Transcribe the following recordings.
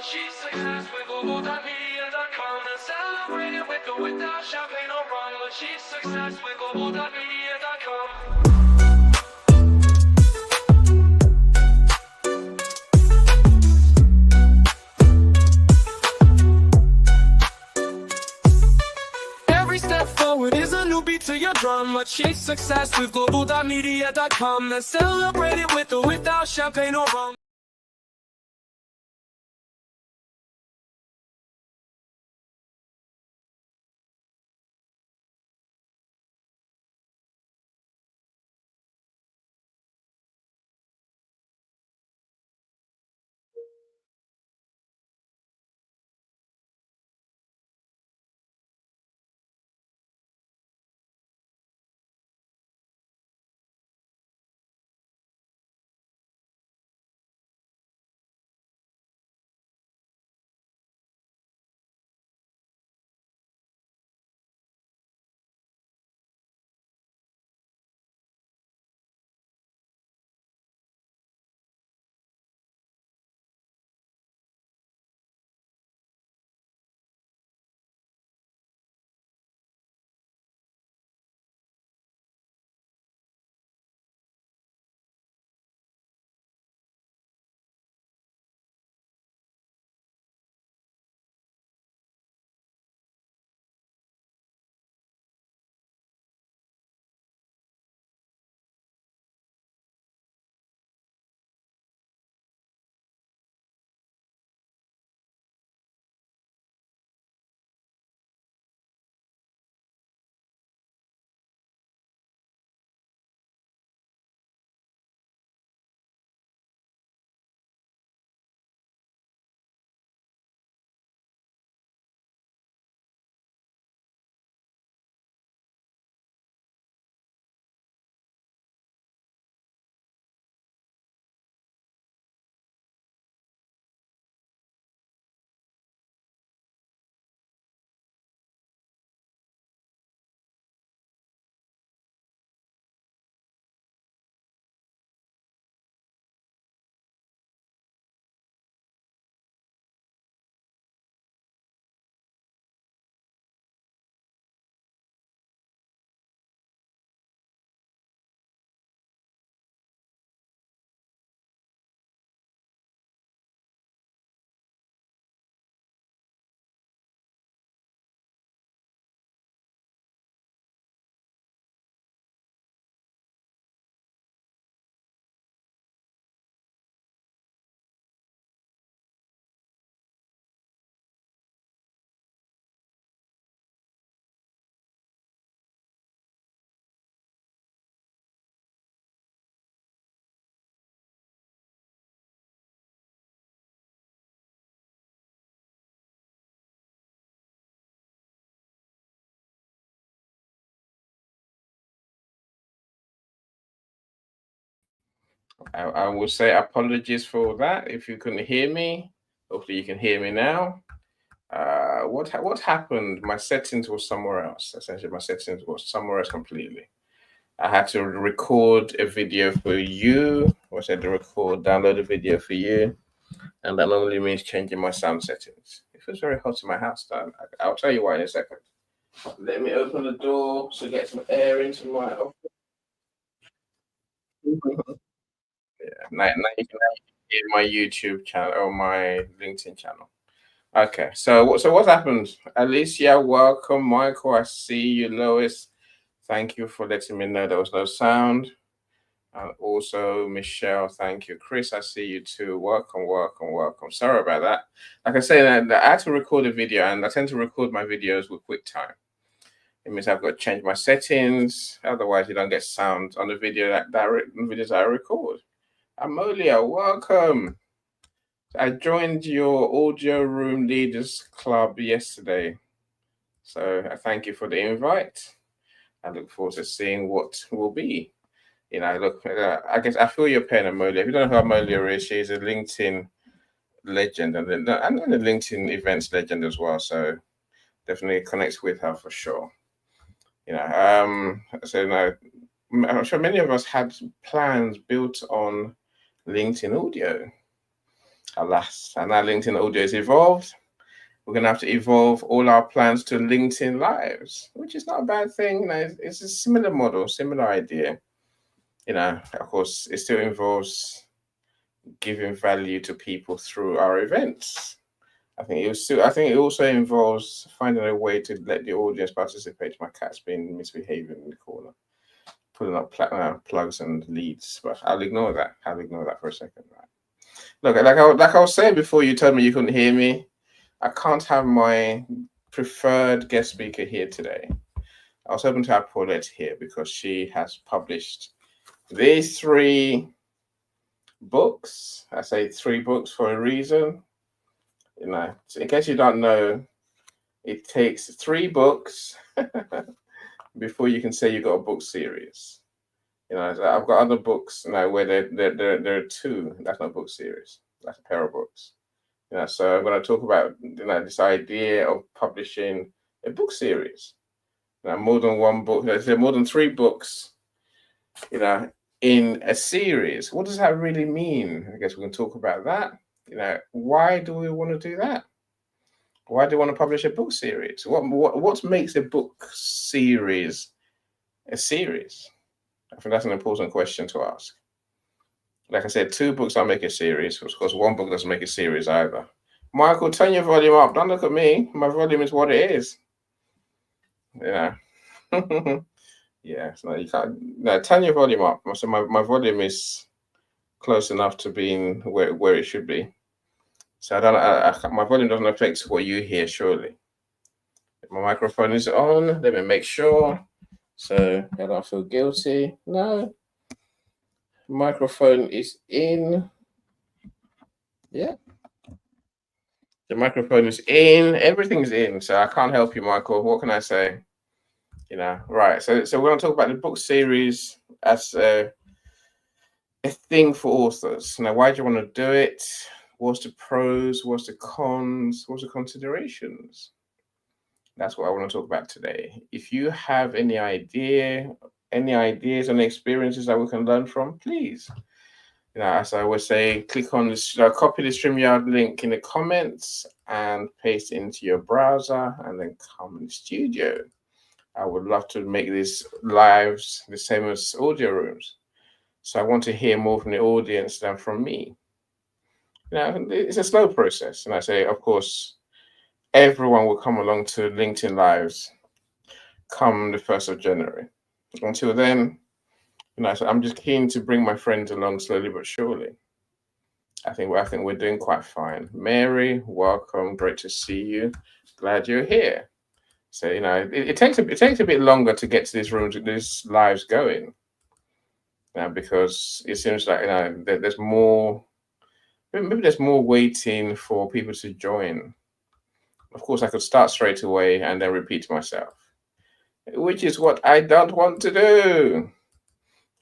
She's success with Global.Media.com and celebrate it with or without champagne or rum. But she's success with Global.Media.com. Every step forward is a new beat to your drum. Achieve success with Global.Media.com and celebrate it with or without champagne or rum. I will say apologies for that if you couldn't hear me. Hopefully you can hear me now. What happened? My settings were somewhere else. Essentially, my settings were somewhere else completely. I had to record a video for you. I said to record, download a video for you, and that normally means changing my sound settings. It feels very hot in my house, though. I'll tell you why in a second. Let me open the door to get some air into my office. Now you can hear my YouTube channel or my LinkedIn channel. Okay, so what's happened? Alicia, welcome. Michael, I see you. Lois, thank you for letting me know there was no sound. And also, Michelle, thank you. Chris, I see you too. Welcome, welcome, welcome. Sorry about that. Like I say, I had to record a video, and I tend to record my videos with QuickTime. It means I've got to change my settings. Otherwise, you don't get sound on the video videos I record. Amolia, welcome. I joined your audio room leaders club yesterday. So I thank you for the invite. I look forward to seeing what will be. You know, look, I guess I feel your pain, Amolia. If you don't know who Amolia is, she's a LinkedIn legend and a LinkedIn events legend as well. So definitely connect with her for sure. You know, so now I'm sure many of us had plans built on LinkedIn audio. Alas, and now LinkedIn audio is evolved. We're going to have to evolve all our plans to LinkedIn Lives, which is not a bad thing. It's a similar model, similar idea. Of course, it still involves giving value to people through our events. I think it also involves finding a way to let the audience participate. My cat's been misbehaving in the corner, putting up plugs and leads, but I'll ignore that. I'll ignore that for a second. Right. Look, like I was saying before, you told me you couldn't hear me. I can't have my preferred guest speaker here today. I was hoping to have Paulette here because she has published these 3 books. I say 3 books for a reason. In case you don't know, it takes 3 books before you can say you got a book series. I've got other books now where there are 2. That's not a book series. That's a pair of books. So I'm going to talk about this idea of publishing a book series. More than 1 book. There are more than 3 books. In a series. What does that really mean? I guess we can talk about that. Why do we want to do that? Why do you want to publish a book series? What makes a book series a series? I think that's an important question to ask. Like I said, 2 books don't make a series. Of course, 1 book doesn't make a series either. Michael, turn your volume up. Don't look at me. My volume is what it is. Yeah. Yeah. So you can't. No, turn your volume up. So my volume is close enough to being where it should be. So my volume doesn't affect what you hear, surely. My microphone is on. Let me make sure. So I don't feel guilty. No. Microphone is in. Yeah. The microphone is in. Everything's in. So I can't help you, Michael. What can I say? Right. So we're going to talk about the book series as a thing for authors. Now, why do you want to do it? What's the pros? What's the cons? What's the considerations? That's what I want to talk about today. If you have any ideas and experiences that we can learn from, please. As I always say, click on this, copy the StreamYard link in the comments and paste it into your browser and then come in the studio. I would love to make these lives the same as audio rooms. So I want to hear more from the audience than from me. It's a slow process. And I say, of course, everyone will come along to LinkedIn Lives come the 1st of January. Until then, so I'm just keen to bring my friends along slowly but surely. I think we're doing quite fine. Mary, welcome. Great to see you. Glad you're here. So it takes a bit longer to get to these rooms, these lives going. Because it seems like there's more. Maybe there's more waiting for people to join. Of course, I could start straight away and then repeat myself, which is what I don't want to do.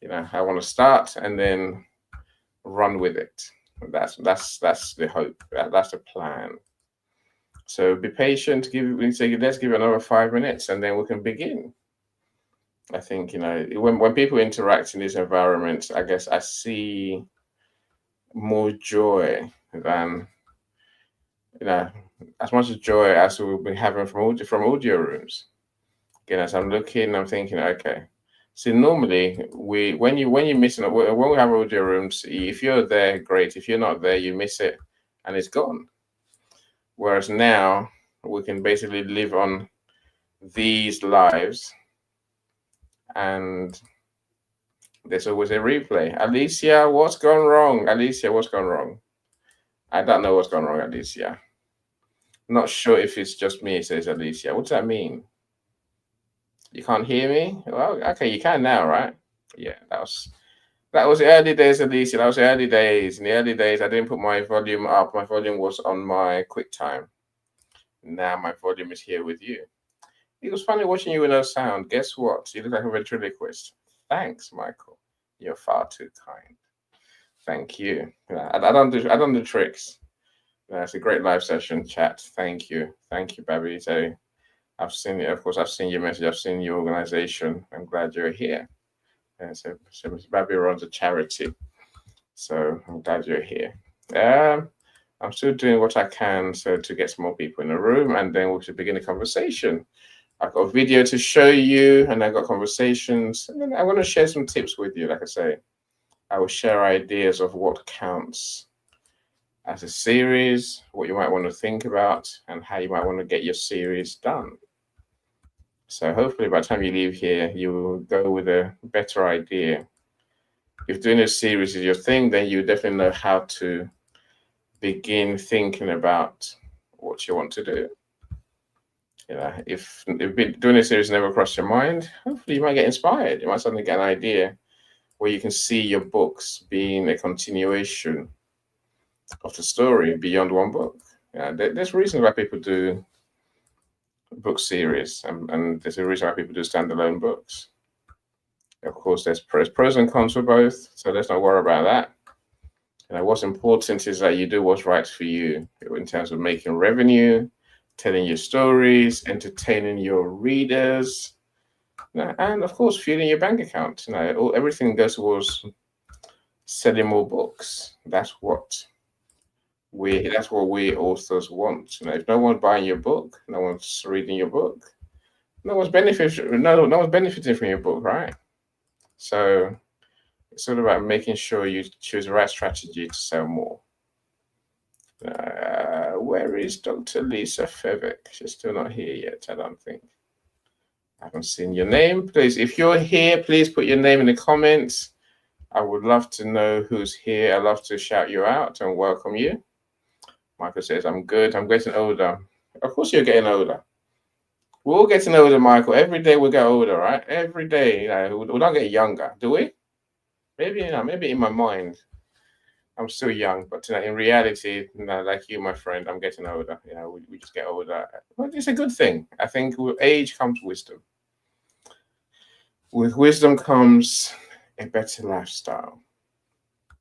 I want to start and then run with it. That's the hope. That's the plan. So be patient. Let's give it another 5 minutes and then we can begin. I think when people interact in these environments, I guess I see more joy than as much joy as we've been having from audio rooms. Again, as I'm looking, I'm thinking, okay. So normally when you miss it, when we have audio rooms, if you're there, great. If you're not there, you miss it and it's gone. Whereas now we can basically live on these lives and there's always a replay. Alicia, what's gone wrong? Alicia, what's gone wrong? I don't know what's gone wrong, Alicia. Not sure if it's just me, says Alicia. What's that mean? You can't hear me? Well, okay, you can now, right? Yeah, that was the early days, Alicia. That was the early days. In the early days, I didn't put my volume up. My volume was on my QuickTime. Now my volume is here with you. It was funny watching you with no sound. Guess what? You look like a ventriloquist. Thanks, Michael. You're far too kind. Thank you. I don't do tricks. It's a great live session chat. Thank you, Babby. So I've seen it. Of course, I've seen your message. I've seen your organization. I'm glad you're here. So Babby runs a charity. So I'm glad you're here. I'm still doing what I can so to get some more people in the room, and then we should begin a conversation. I've got a video to show you, and I've got conversations, and then I want to share some tips with you. Like I say, I will share ideas of what counts as a series, what you might want to think about, and how you might want to get your series done. So hopefully by the time you leave here, you will go with a better idea. If doing a series is your thing, then you definitely know how to begin thinking about what you want to do. If doing a series never crossed your mind, hopefully you might get inspired. You might suddenly get an idea where you can see your books being a continuation of the story beyond one book. There's reasons why people do book series, and there's a reason why people do standalone books. Of course, there's pros and cons for both, so let's not worry about that. What's important is that you do what's right for you in terms of making revenue, telling your stories, entertaining your readers, and of course, fueling your bank account. Everything goes towards selling more books. That's what we authors want. If no one's buying your book, no one's reading your book, no one's benefiting from your book, right? So it's all about making sure you choose the right strategy to sell more. Where is Dr. Lisa Fevik? She's still not here yet, I don't think. I haven't seen your name. Please, if you're here, please put your name in the comments. I would love to know who's here. I'd love to shout you out and welcome you. Michael says, I'm good. I'm getting older. Of course you're getting older. We're all getting older, Michael. Every day we get older, right? Every day. We don't get younger, do we? Maybe in my mind, I'm still young, but in reality, like you, my friend, I'm getting older. We just get older. But it's a good thing. I think with age comes wisdom. With wisdom comes a better lifestyle.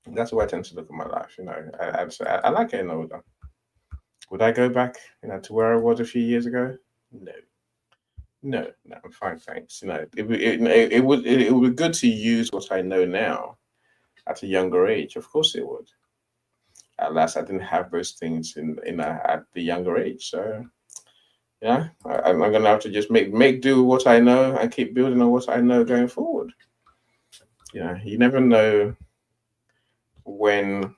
That's the way I tend to look at my life. I like getting older. Would I go back, to where I was a few years ago? No, I'm fine, thanks. It would be good to use what I know now at a younger age. Of course, it would. At last, I didn't have those things at the younger age. So, I'm gonna have to just make do with what I know and keep building on what I know going forward. You never know when.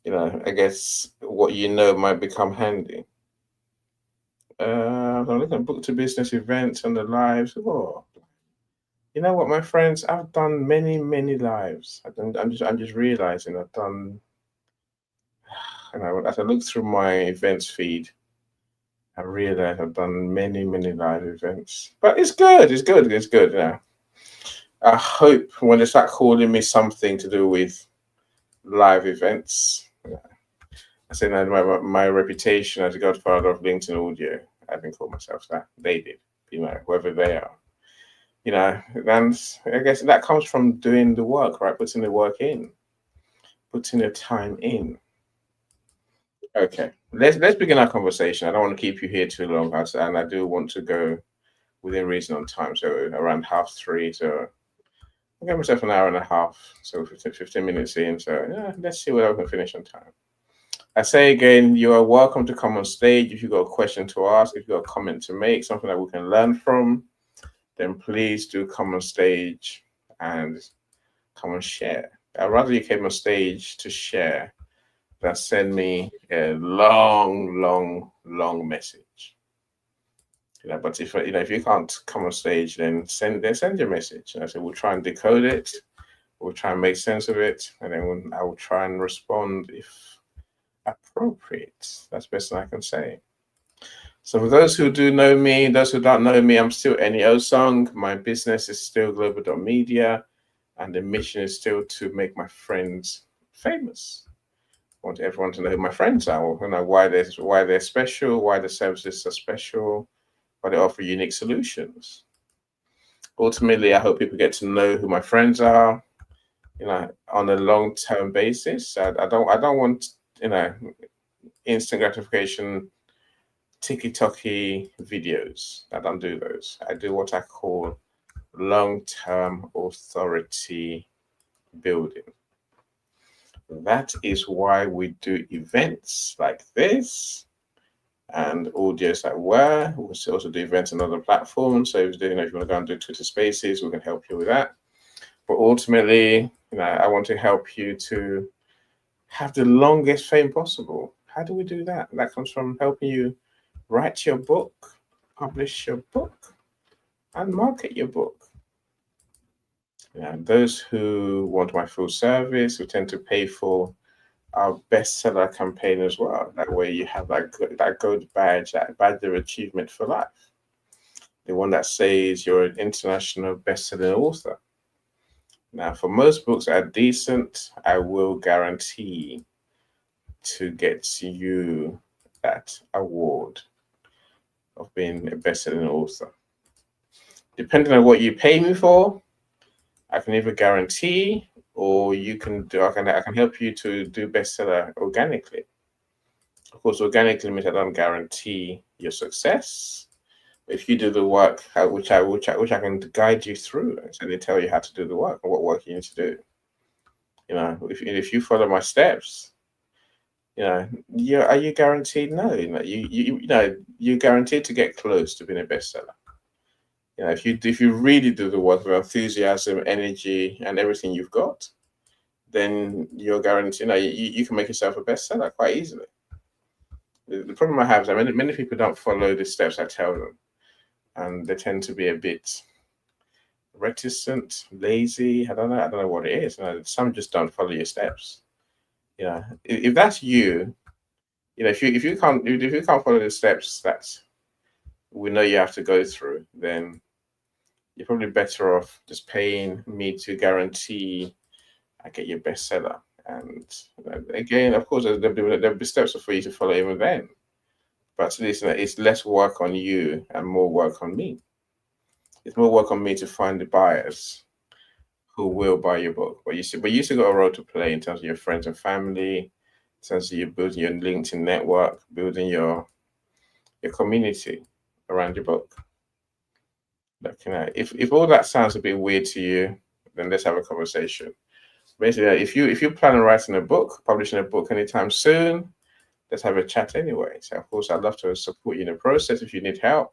I guess what you know might become handy. I'm looking at book to business events and the lives. Oh, you know what, my friends? I've done many, many lives. I'm just realizing I've done. As I look through my events feed, I realize I've done many, many live events. But it's good. It's good. It's good. I hope when they start calling me something to do with live events, I say that my reputation as a godfather of LinkedIn audio, I didn't call myself that. They did, whoever they are. And I guess that comes from doing the work, right? Putting the work in, putting the time in. Okay, let's begin our conversation. I don't want to keep you here too long, and I do want to go within reason on time, so around 3:30. So I'll give myself an hour and a half, so 15 minutes in. So let's see whether I can finish on time. I say again, you are welcome to come on stage if you've got a question to ask, if you've got a comment to make, something that we can learn from, then please do come on stage and come and share. I'd rather you came on stage to share than send me a long message. But if you can't come on stage, then send your message. So we'll try and decode it, we'll try and make sense of it, and then I will try and respond if appropriate. That's the best thing I can say. So for those who do know me, those who don't know me, I'm still NEO Song. My business is still Global.Media, and the mission is still to make my friends famous. I want everyone to know who my friends are, why they're special, why the services are special, why they offer unique solutions. Ultimately, I hope people get to know who my friends are, on a long-term basis. I don't want, instant gratification, ticky-tocky videos. I don't do those. I do what I call long-term authority building. That is why we do events like this and audios like where. We also do events on other platforms. So if you want to go and do Twitter Spaces, we can help you with that. But ultimately, I want to help you to have the longest fame possible. How do we do that? That comes from helping you write your book, publish your book, and market your book. Those who want my full service who tend to pay for our bestseller campaign as well. That way you have that gold badge, that badge of achievement for life. The one that says you're an international best-selling author. Now, for most books that are decent, I will guarantee to get you that award of being a best-selling author. Depending on what you pay me for, I can either guarantee or you can do. I can help you to do bestseller organically. Of course, organically means I don't guarantee your success. If you do the work, which I can guide you through, so they tell you how to do the work and what work you need to do. If you follow my steps, are you guaranteed? No, you're guaranteed to get close to being a bestseller. If you really do the work with enthusiasm, energy, and everything you've got, then you're guaranteed. You can make yourself a bestseller quite easily. The problem I have is that many people don't follow the steps I tell them, and they tend to be a bit reticent, lazy. I don't know what it is. Some just don't follow your steps. If that's you, if you can't follow the steps that we know you have to go through, then you're probably better off just paying me to guarantee I get your bestseller. And again, of course, there'll be steps for you to follow even then. But at least it's less work on you and more work on me. It's more work on me to find the buyers who will buy your book. But you still got a role to play in terms of your friends and family, in terms of you building your LinkedIn network, building your community around your book. Look, if all that sounds a bit weird to you, then let's have a conversation. Basically, if you plan on writing a book, publishing a book anytime soon, let's have a chat anyway. So of course, I'd love to support you in the process if you need help.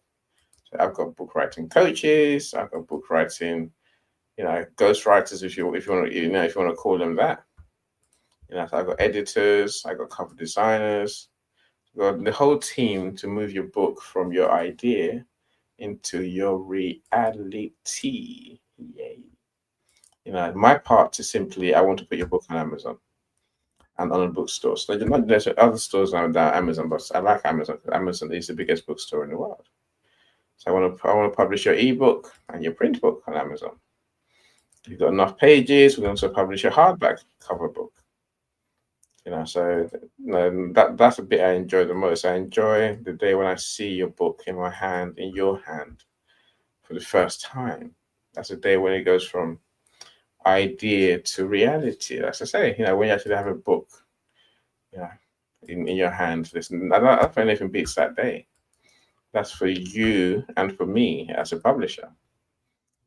So I've got book writing coaches, I've got book writing, ghost writers if you want to call them that. So I've got editors, I've got cover designers, I've got the whole team to move your book from your idea into your reality. Yay. My part is simply I want to put your book on Amazon and on a bookstore. So there's other stores now than Amazon, but I like Amazon because Amazon is the biggest bookstore in the world. So I want to publish your ebook and your print book on Amazon. If you've got enough pages, we can also publish your hardback cover book. So that's the bit I enjoy the most. I enjoy the day when I see your book in my hand, in your hand, for the first time. That's the day when it goes from idea to reality. As I say, when you actually have a book, in your hand. Listen, I don't think anything beats that day. That's for you and for me as a publisher.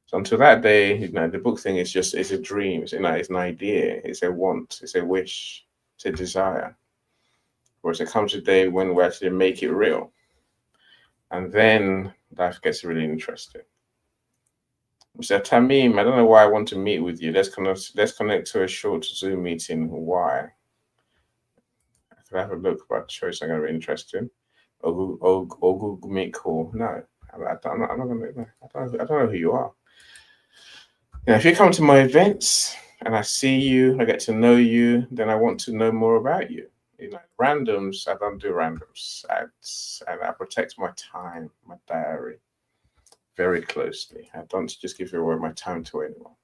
So until that day, the book thing is it's a dream. It's an idea. It's a want. It's a wish. It's a desire. Whereas it comes a day when we actually make it real, and then life gets really interesting. So Tamim, I don't know why I want to meet with you. Let's connect to a short Zoom meeting. Why? I could have a look, but show you something very interesting. Or Google Meet call. No, I'm not gonna. I don't know who you are. If you come to my events and I see you, I get to know you, then I want to know more about you. Randoms, I don't do randoms. I protect my time, my diary very closely. I don't just give away my time to anyone.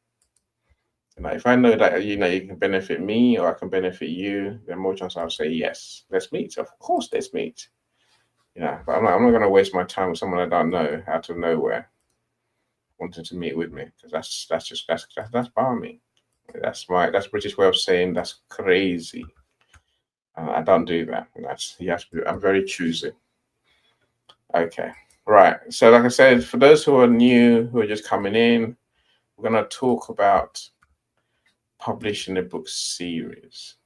If I know that you can benefit me or I can benefit you, then more chance I'll say yes. Let's meet. Of course, let's meet. But I'm not going to waste my time with someone I don't know out of nowhere wanting to meet with me, because that's balmy. That's British way of saying that's crazy. I don't do that. I'm very choosy. Okay, right. So like I said, for those who are new, who are just coming in, we're going to talk about publishing a book series.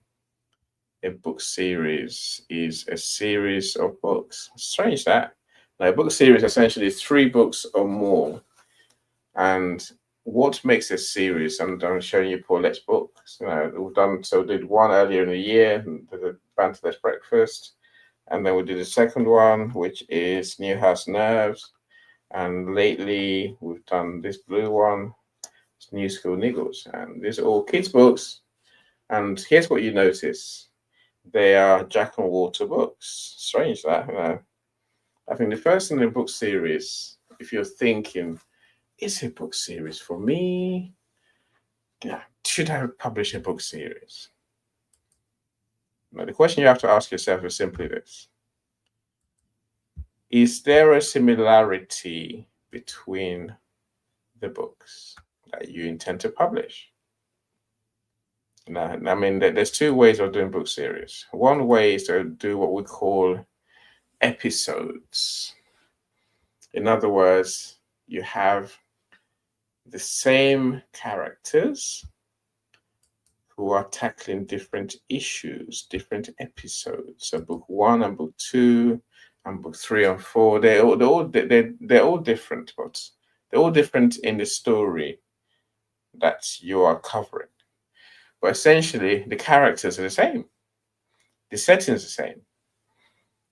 a book series is a series of books. Strange that. Now, a book series essentially is 3 books or more. And what makes a series? I'm showing you Paulette's books. We've done so. We did one earlier in the year, the Banterless Breakfast, and then we did a second one, which is New House Nerves. And lately, we've done this blue one, it's New School Niggles. And these are all kids' books. And here's what you notice. They are Jack and Walter books. Strange that, I think the first thing in the book series, if you're thinking, is a book series for me? Yeah, should I publish a book series? Now, the question you have to ask yourself is simply this. Is there a similarity between the books that you intend to publish? Now, I mean, there's 2 ways of doing book series. One way is to do what we call episodes. In other words, you have the same characters who are tackling different issues, different episodes. So book 1 and book 2 and book 3 and 4, they're all different, but they're all different in the story that you are covering. But essentially, the characters are the same. The setting's the same.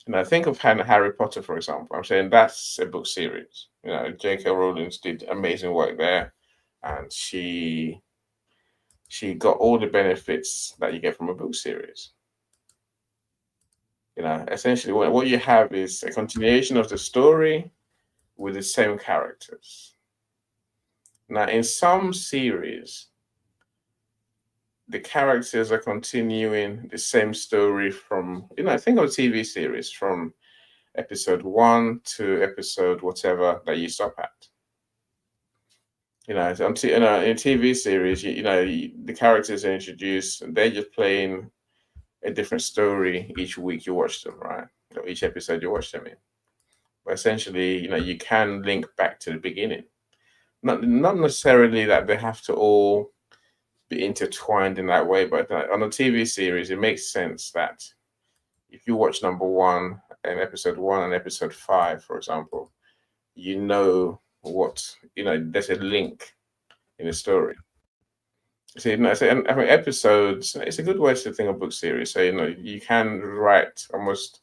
And I think of Harry Potter, for example. I'm saying that's a book series. J.K. Rowling did amazing work there, and she got all the benefits that you get from a book series. Essentially, what you have is a continuation of the story with the same characters. Now, in some series, the characters are continuing the same story from, think of a TV series from episode 1 to episode whatever that you stop at. In a TV series, the characters are introduced, and they're just playing a different story each week you watch them, right? Or each episode you watch them in. But essentially, you can link back to the beginning. Not necessarily that they have to all be intertwined in that way, but on a TV series, it makes sense that if you watch number 1 and episode 1 and episode 5, for example, what there's a link in the story. So, I think episodes, it's a good way to think of book series. So, you can write almost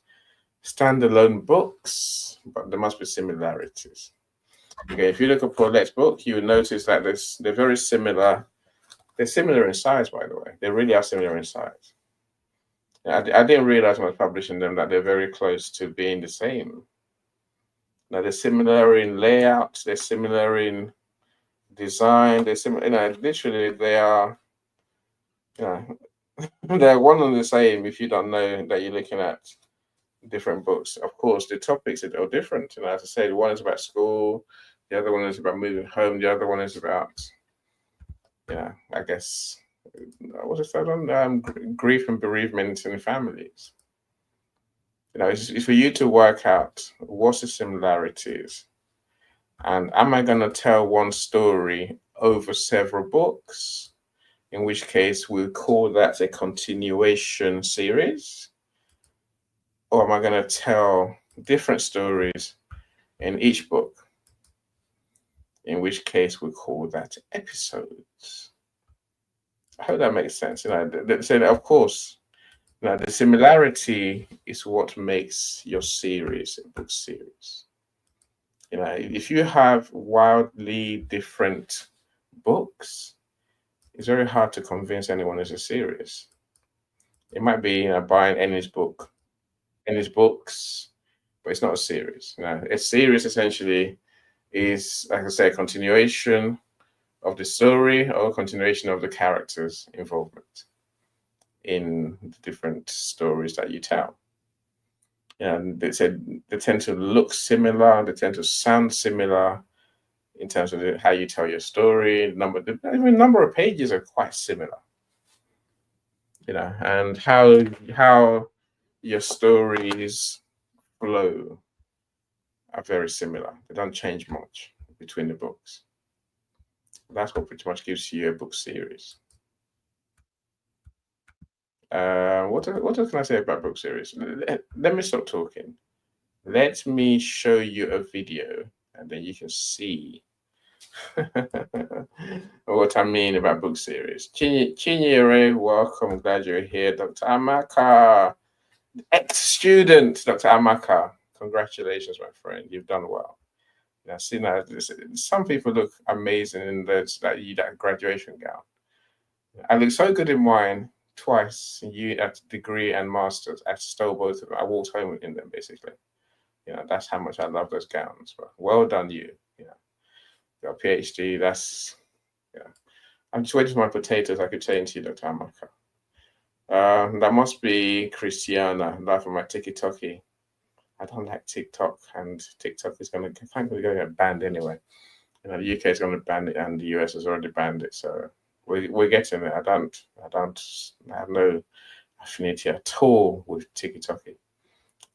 standalone books, but there must be similarities. Okay, if you look at Paulette's book, you will notice that they're very similar. They're similar in size, by the way. They really are similar in size. I didn't realize when I was publishing them that they're very close to being the same. Now, they're similar in layout. They're similar in design. They're similar. Literally, they are. They're one and the same. If you don't know that you're looking at different books, of course, the topics are all different. As I said, one is about school. The other one is about moving home. The other one is about, I guess, what's it said grief and bereavement in families. It's for you to work out what's the similarities, and am I going to tell one story over several books? In which case, we'll call that a continuation series, or am I going to tell different stories in each book? In which case, we call that episodes. I hope that makes sense. So, of course, the similarity is what makes your series a book series. If you have wildly different books, it's very hard to convince anyone it's a series. It might be buying Ennis books, but it's not a series. A series essentially is, like I say, a continuation of the story or a continuation of the characters' involvement in the different stories that you tell. And they tend to look similar, they tend to sound similar in terms of how you tell your story. The number of pages are quite similar. And how your stories flow are very similar. They don't change much between the books. That's what pretty much gives you a book series. What else can I say about book series? Let me stop talking. Let me show you a video, and then you can see what I mean about book series. Chinyere, welcome. Glad you're here. Dr. Amaka, ex-student, Dr. Amaka. Congratulations, my friend. You've done well. Now, see now, some people look amazing in that graduation gown. I look so good in mine twice. You at degree and masters. I stole both of them. I walked home in them basically. That's how much I love those gowns. But well done, you. Your PhD. I'm just waiting for my potatoes. I could change to you, Dr. Amaka. That must be Christiana, laughing my TikToky. I don't like TikTok, and TikTok is going to get banned anyway. The UK is going to ban it, and the US has already banned it. So we're getting it. I have no affinity at all with TikTok.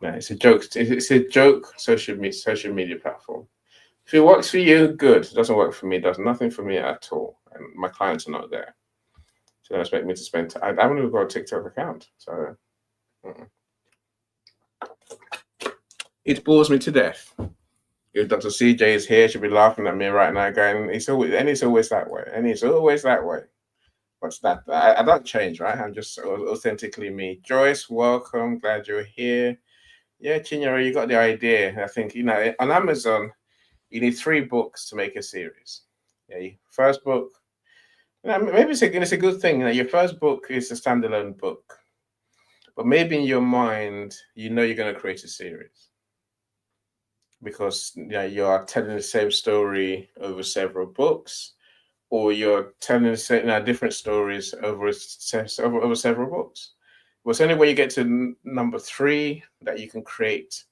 No, it's a joke. It's a joke social media platform. If it works for you, good. It doesn't work for me. It does nothing for me at all. And my clients are not there. So don't expect me to spend time. I haven't even got a TikTok account. So it bores me to death. If Dr. CJ is here, she'll be laughing at me right now, going, it's always that way. And it's always that way. What's that? I don't change, right? I'm just authentically me. Joyce, welcome. Glad you're here. Yeah, Chinyere, you got the idea. I think, on Amazon, you need 3 books to make a series. Yeah, first book, maybe it's a good thing. Your first book is a standalone book, but maybe in your mind, you're going to create a series because you are telling the same story over several books, or you're telling different stories over several books. Well, it's only when you get to number 3 that you can create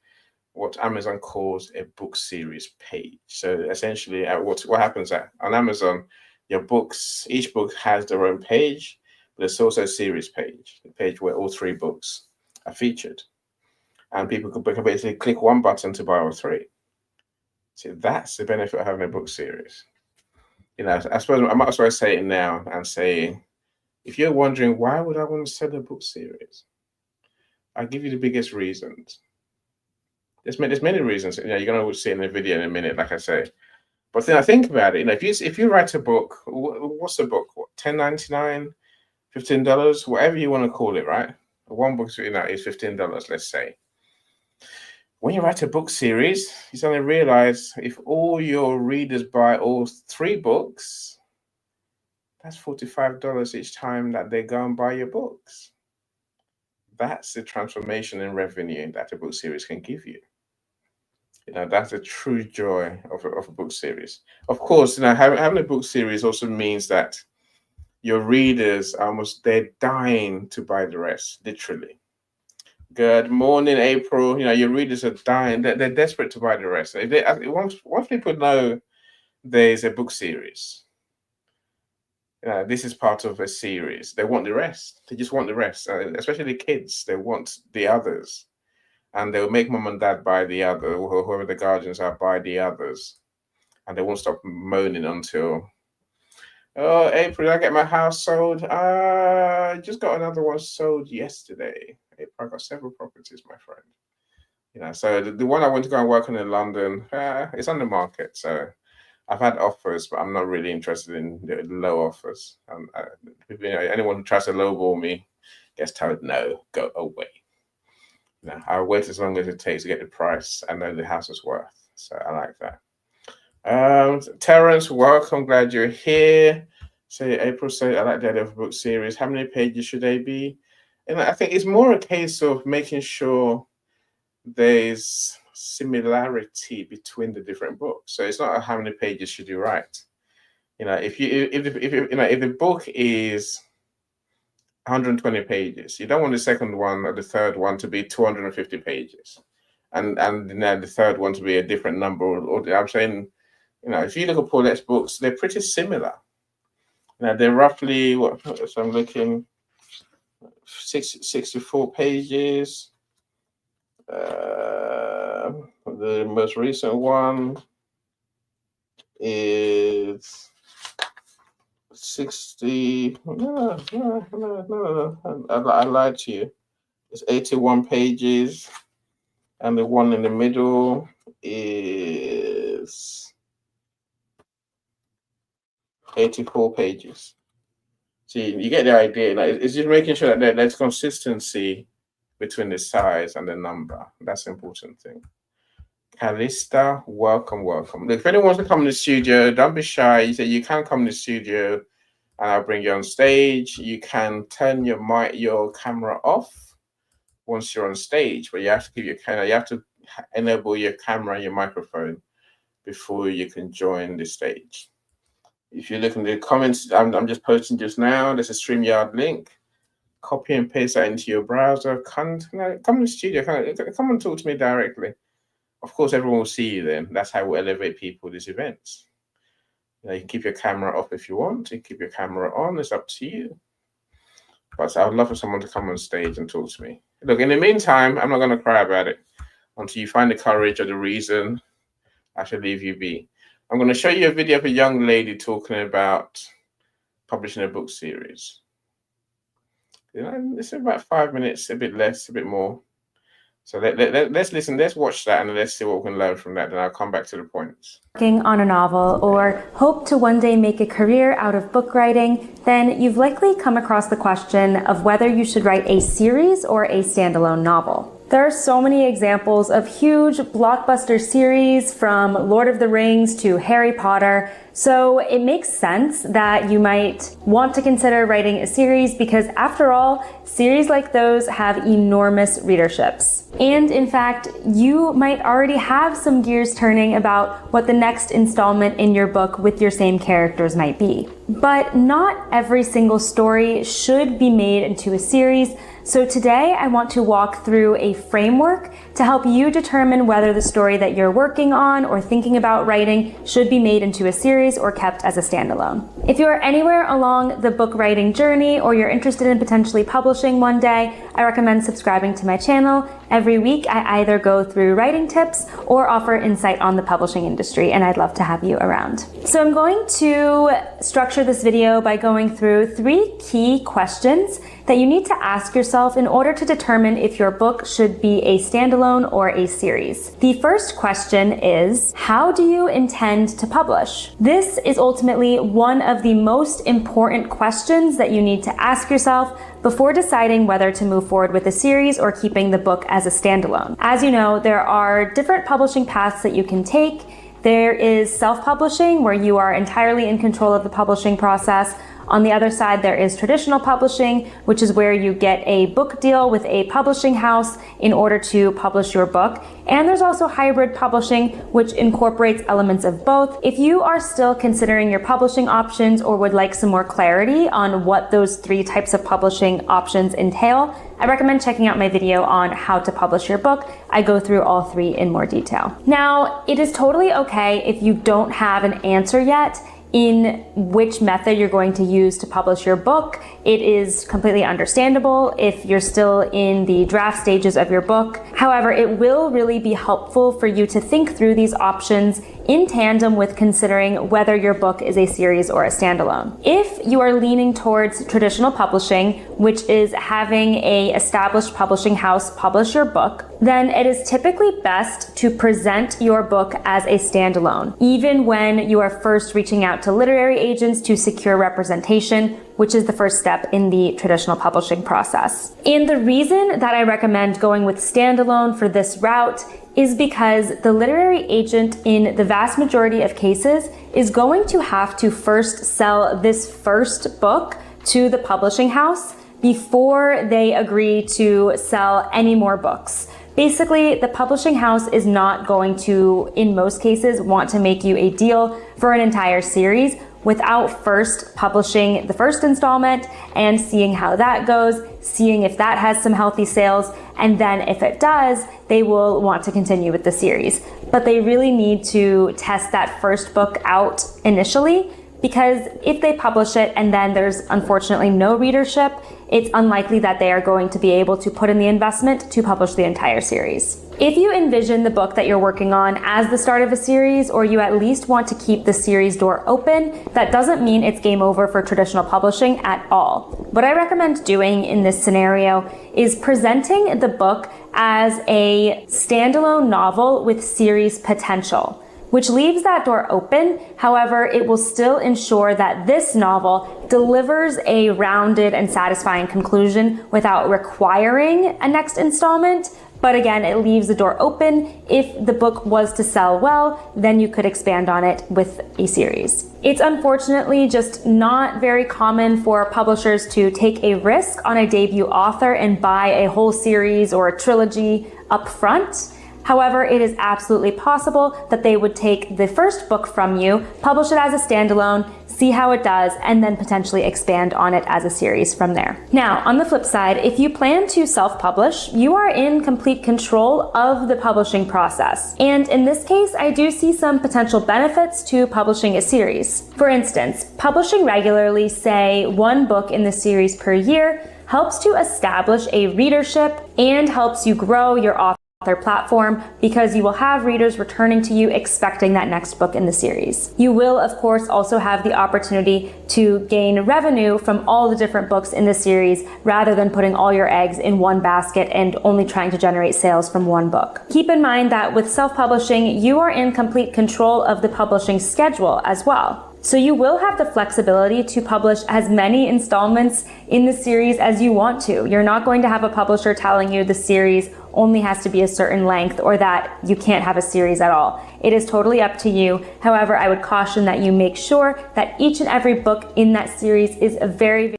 what Amazon calls a book series page. So essentially, what happens on Amazon, each book has their own page, but it's also a series page, the page where all 3 books are featured. And people can basically click one button to buy all 3. So that's the benefit of having a book series. I suppose I might as well say it now and say, if you're wondering, why would I want to sell a book series? I'll give you the biggest reasons. There's many reasons. You're going to see in the video in a minute, like I say. But then I think about it. If you write a book, what's the book? What, $10.99, $15, whatever you want to call it, right? One book, is $15. Let's say. When you write a book series, you suddenly realize if all your readers buy all 3 books, that's $45 each time that they go and buy your books. That's the transformation in revenue that a book series can give you. That's a true joy of a book series. Of course, having a book series also means that your readers they're dying to buy the rest, literally. Good morning, April. Your readers are dying. They're desperate to buy the rest. Once people know there's a book series, this is part of a series, they want the rest. They just want the rest, especially the kids. They want the others. And they'll make mom and dad buy the other, or whoever the guardians are, buy the others. And they won't stop moaning until, oh, April, I get my house sold. I just got another one sold yesterday. April, I got several properties, my friend. So the one I went to go and work on in London, it's on the market. So I've had offers, but I'm not really interested in the low offers. Anyone who tries to lowball me gets told, no, go away. I'll wait as long as it takes to get the price I know the house is worth. So I like that. Terrence, welcome. Glad you're here. April, I like the idea of a book series. How many pages should they be? And I think it's more a case of making sure there's similarity between the different books. So it's not how many pages should you write. If the book is 120 pages. You don't want the second one or the third one to be 250 pages, and then the third one to be a different number. Or I'm saying, if you look at Paulette's books, they're pretty similar. They're roughly So I'm looking 64 pages. The most recent one is 60. No. I lied to you. It's 81 pages, and the one in the middle is 84 pages. See, you get the idea. Like, it's just making sure that there's consistency between the size and the number. That's the important thing. Calista, welcome. Look, if anyone wants to come in the studio, don't be shy. You say you can come in the studio, and I'll bring you on stage. You can turn your camera off once you're on stage, but you have to keep you have to enable your camera and your microphone before you can join the stage. If you look in the comments, I'm just posting just now. There's a StreamYard link. Copy and paste that into your browser. Come to the studio. Come and talk to me directly. Of course, everyone will see you then. That's how we elevate people these events. You can keep your camera off if you want. You can keep your camera on. It's up to you. But I would love for someone to come on stage and talk to me. Look, in the meantime, I'm not going to cry about it until you find the courage or the reason I should leave you be. I'm going to show you a video of a young lady talking about publishing a book series. It's about 5 minutes, a bit less, a bit more. So let's listen, let's watch that, and let's see what we can learn from that. Then I'll come back to the points. Working on a novel or hope to one day make a career out of book writing, then you've likely come across the question of whether you should write a series or a standalone novel. There are so many examples of huge blockbuster series from Lord of the Rings to Harry Potter, so it makes sense that you might want to consider writing a series because, after all, series like those have enormous readerships. And in fact, you might already have some gears turning about what the next installment in your book with your same characters might be. But not every single story should be made into a series. So today I want to walk through a framework to help you determine whether the story that you're working on or thinking about writing should be made into a series or kept as a standalone. If you are anywhere along the book writing journey or you're interested in potentially publishing one day, I recommend subscribing to my channel. Every week I either go through writing tips or offer insight on the publishing industry, and I'd love to have you around. So I'm going to structure this video by going through 3 key questions that you need to ask yourself in order to determine if your book should be a standalone or a series. The first question is, how do you intend to publish? This is ultimately one of the most important questions that you need to ask yourself before deciding whether to move forward with a series or keeping the book as a standalone. As you know, there are different publishing paths that you can take. There is self-publishing, where you are entirely in control of the publishing process. On the other side, there is traditional publishing, which is where you get a book deal with a publishing house in order to publish your book. And there's also hybrid publishing, which incorporates elements of both. If you are still considering your publishing options or would like some more clarity on what those 3 types of publishing options entail, I recommend checking out my video on how to publish your book. I go through all 3 in more detail. Now, it is totally okay if you don't have an answer yet in which method you're going to use to publish your book. It is completely understandable if you're still in the draft stages of your book. However, it will really be helpful for you to think through these options in tandem with considering whether your book is a series or a standalone. If you are leaning towards traditional publishing, which is having an established publishing house publish your book, then it is typically best to present your book as a standalone, even when you are first reaching out to literary agents to secure representation, which is the first step in the traditional publishing process. And the reason that I recommend going with standalone for this route is because the literary agent, in the vast majority of cases, is going to have to first sell this first book to the publishing house before they agree to sell any more books. Basically, the publishing house is not going to, in most cases, want to make you a deal for an entire series without first publishing the first installment and seeing how that goes, seeing if that has some healthy sales, and then if it does, they will want to continue with the series. But they really need to test that first book out initially because if they publish it and then there's unfortunately no readership, it's unlikely that they are going to be able to put in the investment to publish the entire series. If you envision the book that you're working on as the start of a series, or you at least want to keep the series door open, that doesn't mean it's game over for traditional publishing at all. What I recommend doing in this scenario is presenting the book as a standalone novel with series potential, which leaves that door open. However, it will still ensure that this novel delivers a rounded and satisfying conclusion without requiring a next installment. But again, it leaves the door open. If the book was to sell well, then you could expand on it with a series. It's unfortunately just not very common for publishers to take a risk on a debut author and buy a whole series or a trilogy up front. However, it is absolutely possible that they would take the first book from you, publish it as a standalone, see how it does, and then potentially expand on it as a series from there. Now, on the flip side, if you plan to self-publish, you are in complete control of the publishing process. And in this case, I do see some potential benefits to publishing a series. For instance, publishing regularly, say one book in the series per year, helps to establish a readership and helps you grow your author platform, because you will have readers returning to you expecting that next book in the series. You will, of course, also have the opportunity to gain revenue from all the different books in the series rather than putting all your eggs in one basket and only trying to generate sales from one book. Keep in mind that with self-publishing, you are in complete control of the publishing schedule as well. So you will have the flexibility to publish as many installments in the series as you want to. You're not going to have a publisher telling you the series only has to be a certain length or that you can't have a series at all. It is totally up to you. However, I would caution that you make sure that each and every book in that series is a very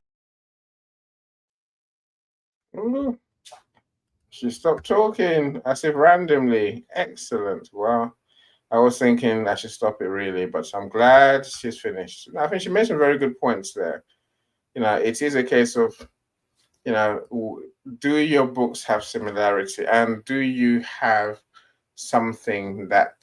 She stopped talking as if randomly. Excellent. Well, I was thinking I should stop it really, but I'm glad she's finished. I think she made some very good points there. It is a case of, do your books have similarity, and do you have something that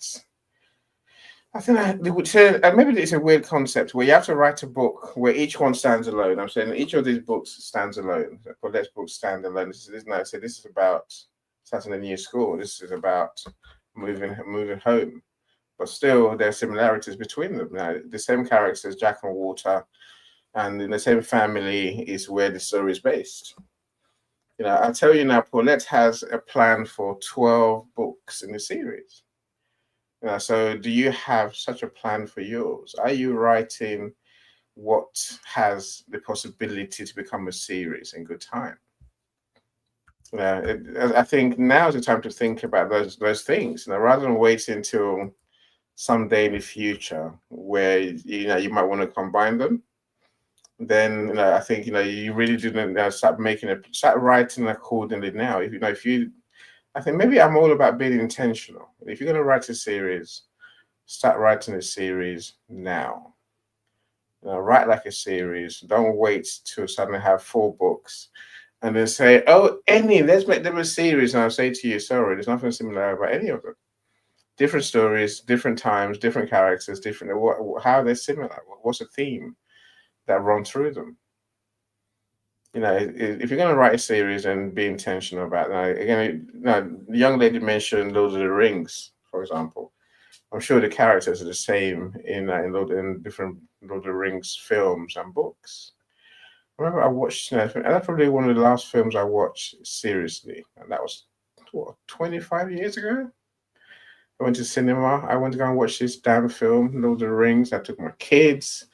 I think they would say, and maybe it's a weird concept where you have to write a book where each one stands alone. I'm saying each of these books stands alone. Let's book stand alone. This is about starting a new school. This is about moving home. But still, there are similarities between them. The same characters, Jack and Walter, and in the same family is where the story is based. I'll tell you now, Paulette has a plan for 12 books in the series. So do you have such a plan for yours? Are you writing what has the possibility to become a series in good time? I think now is the time to think about those things, rather than waiting until someday in the future where you might want to combine them. Then I think you really do start writing accordingly now. I think maybe I'm all about being intentional. If you're going to write a series, start writing a series now. Write like a series. Don't wait to suddenly have 4 books and then say, "Oh, let's make them a series." And I'll say to you, sorry, there's nothing similar about any of them. Different stories, different times, different characters, how are they similar? What's the theme that runs through them? If you're going to write a series and be intentional about that, again, the young lady mentioned Lord of the Rings, for example. I'm sure the characters are the same in different Lord of the Rings films and books. I remember I watched, and that's probably one of the last films I watched seriously, and that was 25 years ago. I went to cinema. I went to go and watch this damn film, Lord of the Rings. I took my kids,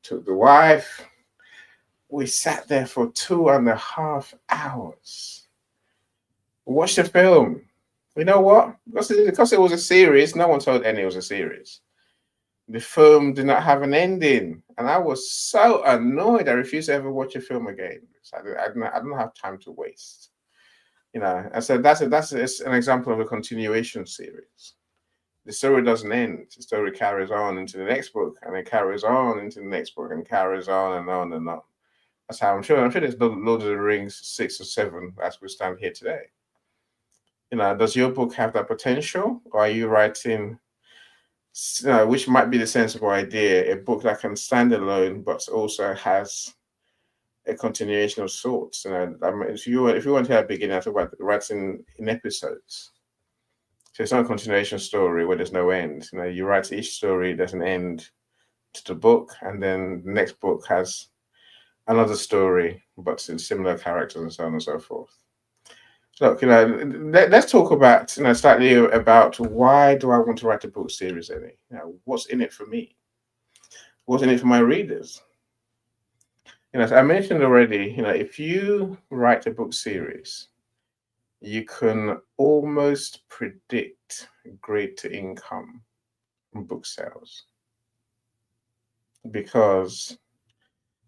took the wife. We sat there for 2.5 hours. Watched the film. You know what? Because it was a series, no one told Annie it was a series. The film did not have an ending. And I was so annoyed. I refused to ever watch a film again. I don't have time to waste. I said that's an example of a continuation series. The story doesn't end. The story carries on into the next book, and it carries on into the next book, and carries on and on and on. That's how I'm sure there's Lord of the Rings 6 or 7 as we stand here today. Does your book have that potential, or are you writing which might be the sensible idea, a book that can stand alone, but also has a continuation of sorts. I mean, if you want to have a beginning, I talk about writing in episodes. So it's not a continuation story where there's no end. You write each story, there's an end to the book, and then the next book has another story, but in similar characters and so on and so forth. Look, let's talk about, slightly about why do I want to write a book series, Ellie? What's in it for me? What's in it for my readers? As I mentioned already, if you write a book series, you can almost predict greater income from book sales because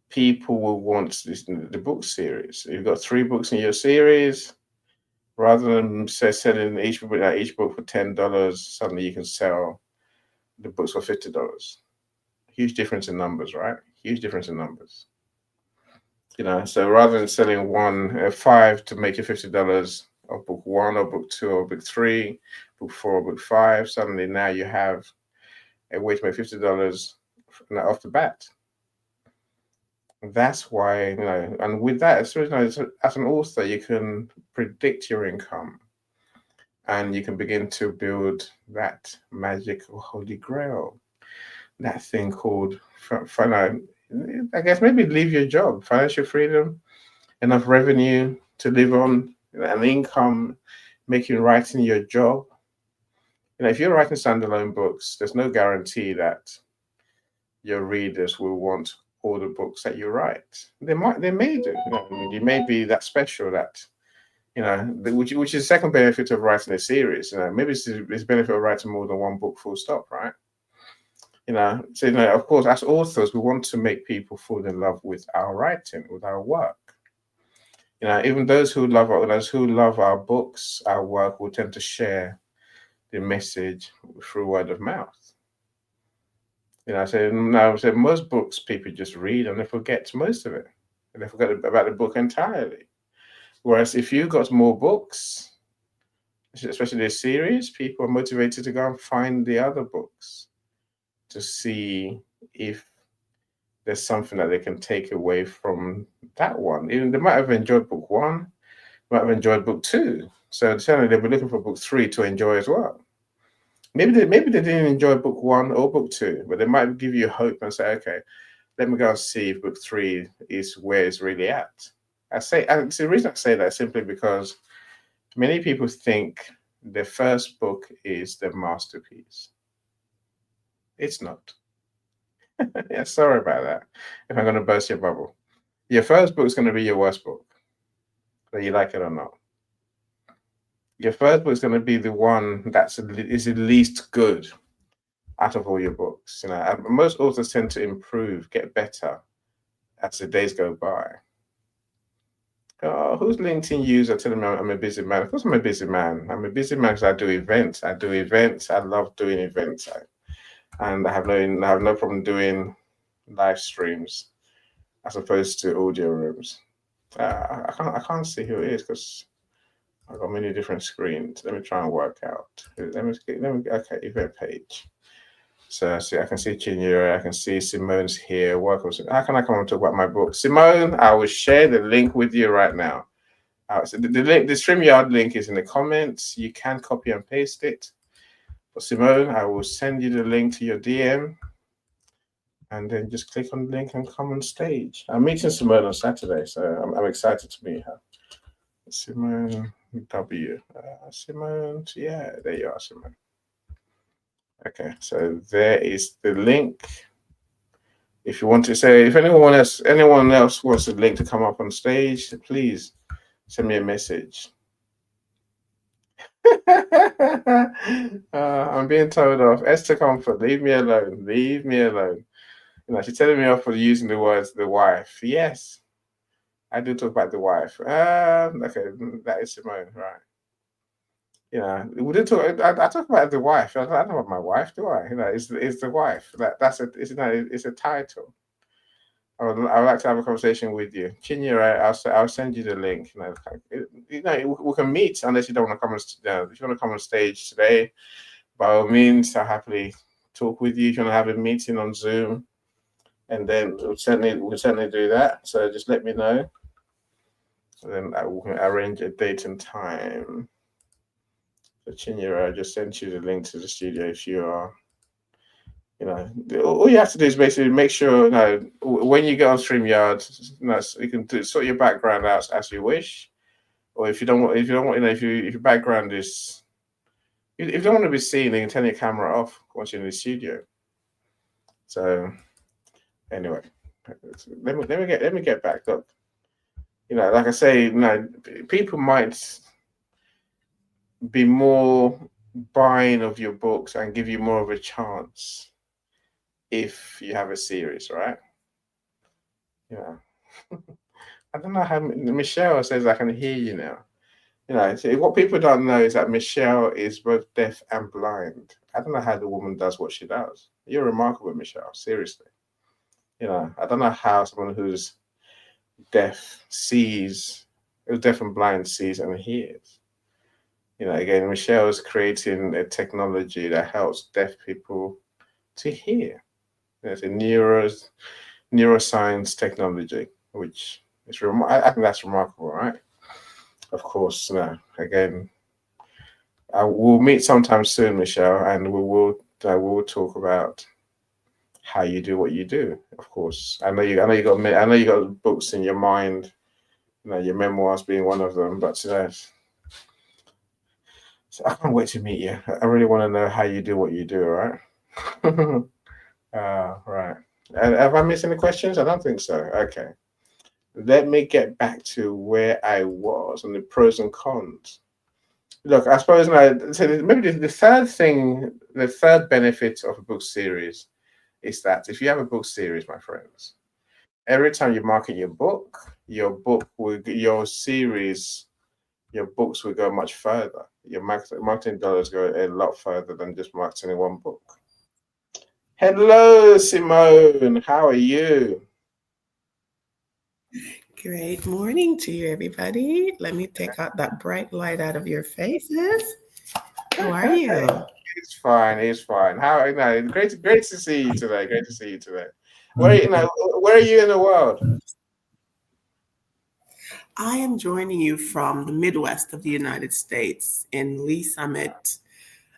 people will want the book series. You've got 3 books in your series. Rather than selling each book for $10, suddenly you can sell the books for $50. Huge difference in numbers, right? Huge difference in numbers. So rather than selling 5 to make you $50 of book 1 or book 2 or book 3, book 4 or book 5, suddenly now you have a way to make $50 off the bat. That's why, and with that, as an author, you can predict your income and you can begin to build that magic holy grail, that thing called, I guess maybe leave your job, financial freedom, enough revenue to live on, an income, making writing your job. If you're writing standalone books, there's no guarantee that your readers will want all the books that you write. They may do. You may be that special that, which is the second benefit of writing a series. Maybe it's the benefit of writing more than one book, full stop, right? So of course, as authors, we want to make people fall in love with our writing, with our work. Even those who love our books, our work, will tend to share the message through word of mouth. So most books people just read and they forget most of it, and they forget about the book entirely. Whereas if you got more books, especially this series, people are motivated to go and find the other books to see if there's something that they can take away from that one. Even they might have enjoyed book 1, might have enjoyed book 2, so certainly they'll be looking for book 3 to enjoy as well. Maybe they didn't enjoy book 1 or book 2, but they might give you hope and say, okay, let me go and see if book 3 is where it's really at. And the reason I say that is simply because many people think the first book is the masterpiece. It's not. Yeah, sorry about that. If I'm going to burst your bubble, your first book is going to be your worst book, whether you like it or not. Your first book is going to be the one is the least good out of all your books. Most authors tend to improve, get better as the days go by. Who's LinkedIn user telling me I'm a busy man? Of course I'm a busy man. I'm a busy man because I do events. I love doing events. And I have no problem doing live streams as opposed to audio rooms. I can't see who it is because I've got many different screens. Let me try and work out. Okay, event page. So see, I can see Chinyere, I can see Simone's here. How can I come and talk about my book? Simone, I will share the link with you right now. So the link, the StreamYard link is in the comments. You can copy and paste it. But Simone, I will send you the link to your DM. And then just click on the link and come on stage. I'm meeting Simone on Saturday, so I'm excited to meet her. Simone W. Simone, yeah, there you are, Simone. Okay, so there is the link. If you want to say, if anyone else wants a link to come up on stage, please send me a message. I'm being told off. Esther Comfort, leave me alone. Leave me alone. She's telling me off for using the words "the wife." Yes, I do talk about the wife. Okay, that is Simone, right? We did talk. I talk about the wife. I don't know about my wife, do I? It's the wife. It's a title. I would like to have a conversation with you, Chinyere. I'll send you the link. We can meet unless you don't want to come. If you want to come on stage today, by all means, I'll happily talk with you, if you want to have a meeting on Zoom, and then we'll certainly do that. So just let me know, and then I will arrange a date and time. So Chinyere, I just sent you the link to the studio. If you are, all you have to do is basically make sure, when you get on StreamYard, you can sort your background out as you wish, or if you don't want, if your background is, if you don't want to be seen, you can turn your camera off once you're in the studio. So anyway, let me get back up. Like I say, people might be more buying of your books and give you more of a chance if you have a series, right? I don't know how Michelle says I can hear you now. So what people don't know is that Michelle is both deaf and blind. I don't know how the woman does what she does. You're remarkable, Michelle. Seriously. I don't know how someone who's deaf and blind sees and hears. Again, Michelle is creating a technology that helps deaf people to hear. It's a neuroscience technology, which is I think that's remarkable, right? Of course, again, we'll meet sometime soon, Michelle, and we will talk about how you do what you do. Of course, I know you got books in your mind, your memoirs being one of them. But so I can't wait to meet you. I really want to know how you do what you do. Right? Right. Have I missed any questions? I don't think so. Okay. Let me get back to where I was on the pros and cons. Look, I suppose maybe the third benefit of a book series is that if you have a book series, my friends, every time you market your books will go much further. Your marketing dollars go a lot further than just marketing one book. Hello, Simone. How are you? Great morning to you, everybody. Let me take out that bright light out of your faces. How are you? It's fine. How great to see you today. Great to see you today. Where are you in the world? I am joining you from the Midwest of the United States in Lee Summit,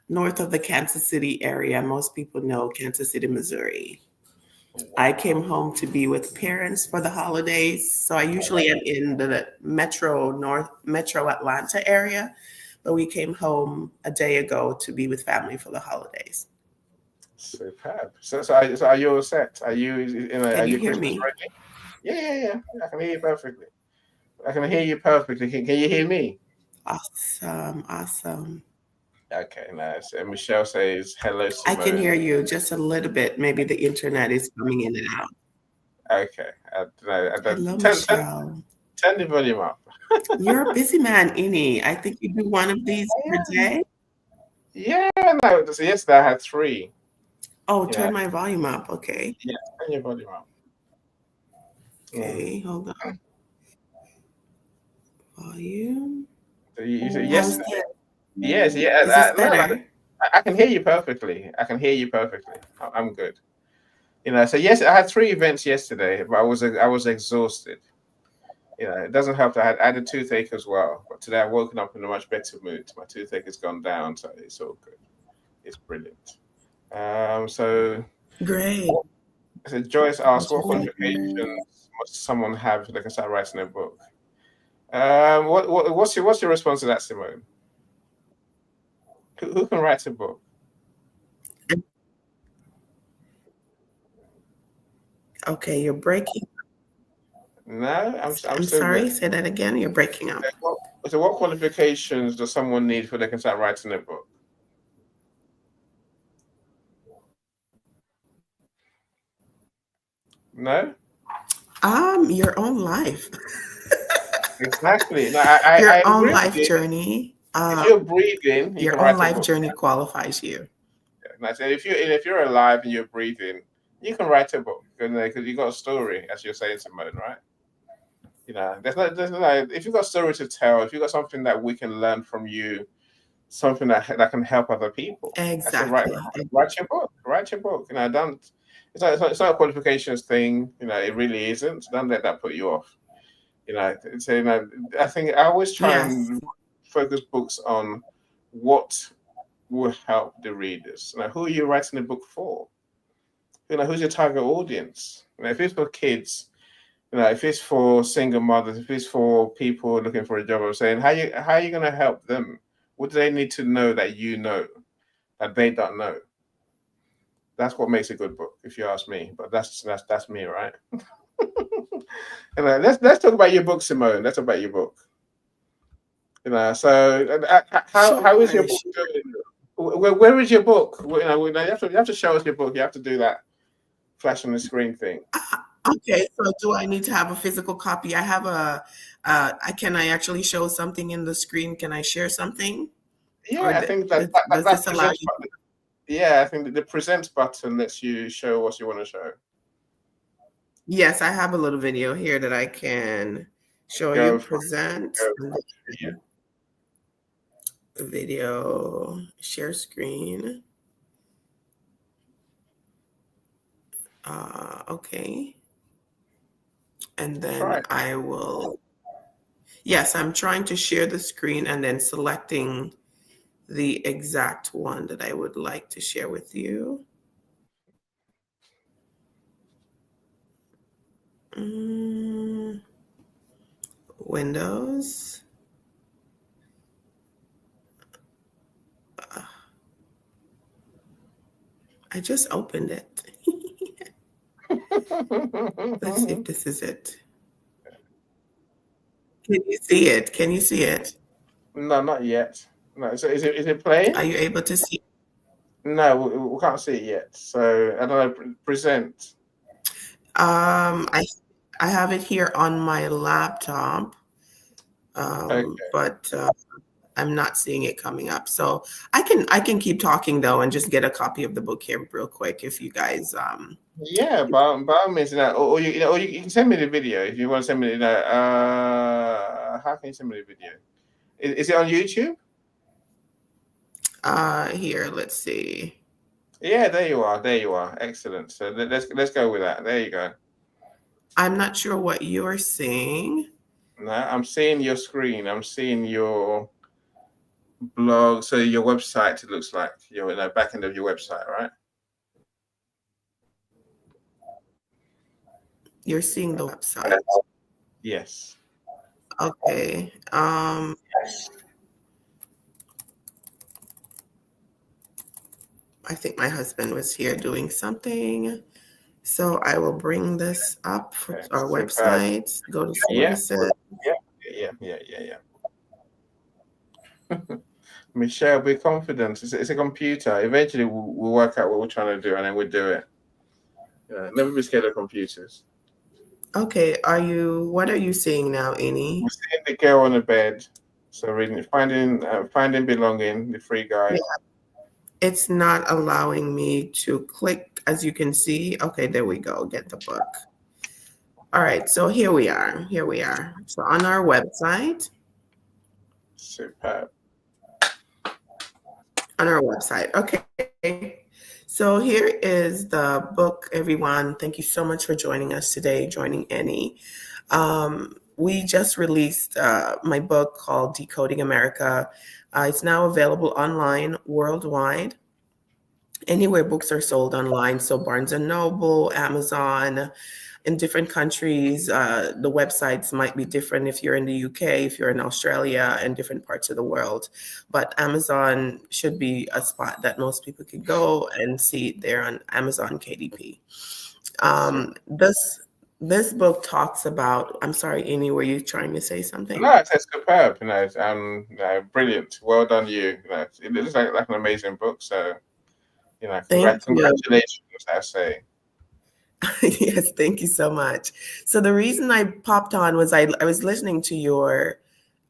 north of the Kansas City area. Most people know Kansas City, Missouri. I came home to be with parents for the holidays. So I usually am in the metro Atlanta area, but we came home a day ago to be with family for the holidays. Superb. So are you all set? Are you Can you hear me? Ready? Yeah. I can hear you perfectly. Can you hear me? Awesome. Okay, nice. And Michelle says hello, Simone. I can hear you just a little bit. Maybe the internet is coming in and out. Okay. Hello, Michelle. Turn the volume up. You're a busy man, Ini. I think you do one of these per day. Yeah, no. So yesterday I had 3. Oh, turn my volume up. Okay. Yeah, turn your volume up. Okay, hold on. Volume. So you said yesterday. Yes, yeah. Is this better? I can hear you perfectly. I'm good. So yes, I had 3 events yesterday, but I was exhausted. It doesn't help that I had a toothache as well. But today I've woken up in a much better mood. My toothache has gone down, so it's all good. It's brilliant. So great. So Joyce asked, what qualifications must someone have so they can start writing a book? What's your response to that, Simone? Who can write a book? Okay, you're breaking. No, I'm sorry. Say that again. You're breaking up. So what qualifications does someone need for they can start writing a book? No. Your own life. Exactly. No, your own life journey. If you're breathing, your own life journey qualifies you. And I said, if you're alive and you're breathing, you can write a book because you got a story, as you're saying, Simone, right? There's no. If you've got a story to tell, if you've got something that we can learn from you something that can help other people. I said, Exactly. write your book. Write your book. Don't. It's not a qualifications thing. It really isn't. Don't let that put you off. So I think I always try Yes. and focus books on what will help the readers. Who are you writing the book for? Who's your target audience? If it's for kids, if it's for single mothers, if it's for people looking for a job, I'm saying, how are you going to help them? What do they need to know that you know that they don't know? That's what makes a good book, if you ask me. But that's me, right? Let's talk about your book, Simone. Let's talk about your book. So how is your book doing? Where is your book? You have to show us your book. You have to do that flash on the screen thing. Okay, so do I need to have a physical copy? I have can I actually show something in the screen? Can I share something? Yeah, I think does this allow you? Yeah, I think the present button lets you show what you want to show. Yes, I have a little video here that I can show you. Present. Yeah. Video, share screen. Okay. And then I will, yes, I'm trying to share the screen and then selecting the exact one that I would like to share with you. Windows. I just opened it. Let's see if this is it. Can you see it? Can you see it? No, not yet. No, so is it playing? Are you able to see? No, we can't see it yet. So I don't know. Present. I have it here on my laptop, but I'm not seeing it coming up. So I can keep talking though and just get a copy of the book here real quick if you guys. Yeah, by all means, or you can send me the video if you want to send me how can you send me the video? Is it on YouTube? Here, let's see. Yeah, there you are. There you are. Excellent. So let's go with that. There you go. I'm not sure what you're seeing. No, I'm seeing your screen. I'm seeing your blog. So your website. It looks like you're in the back end of your website, right? You're seeing the website. Yes. Okay. I think my husband was here doing something. So I will bring this up for our website. Go to services. Yeah. Michelle, be confident. It's a computer. Eventually, we'll work out what we're trying to do, and then we'll do it. Never be scared of computers. Okay. What are you seeing now, Annie? We're seeing the girl on the bed. So reading, finding belonging, the free guide. Yeah. It's not allowing me to click, as you can see. Okay, there we go. Get the book. All right, so here we are. So on our website. Superb. On our website. Okay. So here is the book, everyone. Thank you so much for joining us today, joining Annie. We just released my book called Decoding America. It's now available online worldwide, anywhere books are sold online. So Barnes & Noble, Amazon, in different countries. The websites might be different if you're in the UK, if you're in Australia, and different parts of the world. But Amazon should be a spot that most people could go and see it there on Amazon KDP. This book talks about, I'm sorry, Annie, were you trying to say something? No, it's superb. Brilliant. Well done, you. It looks like an amazing book. So, congratulations, I say. Yes, thank you so much. So the reason I popped on was I was listening to your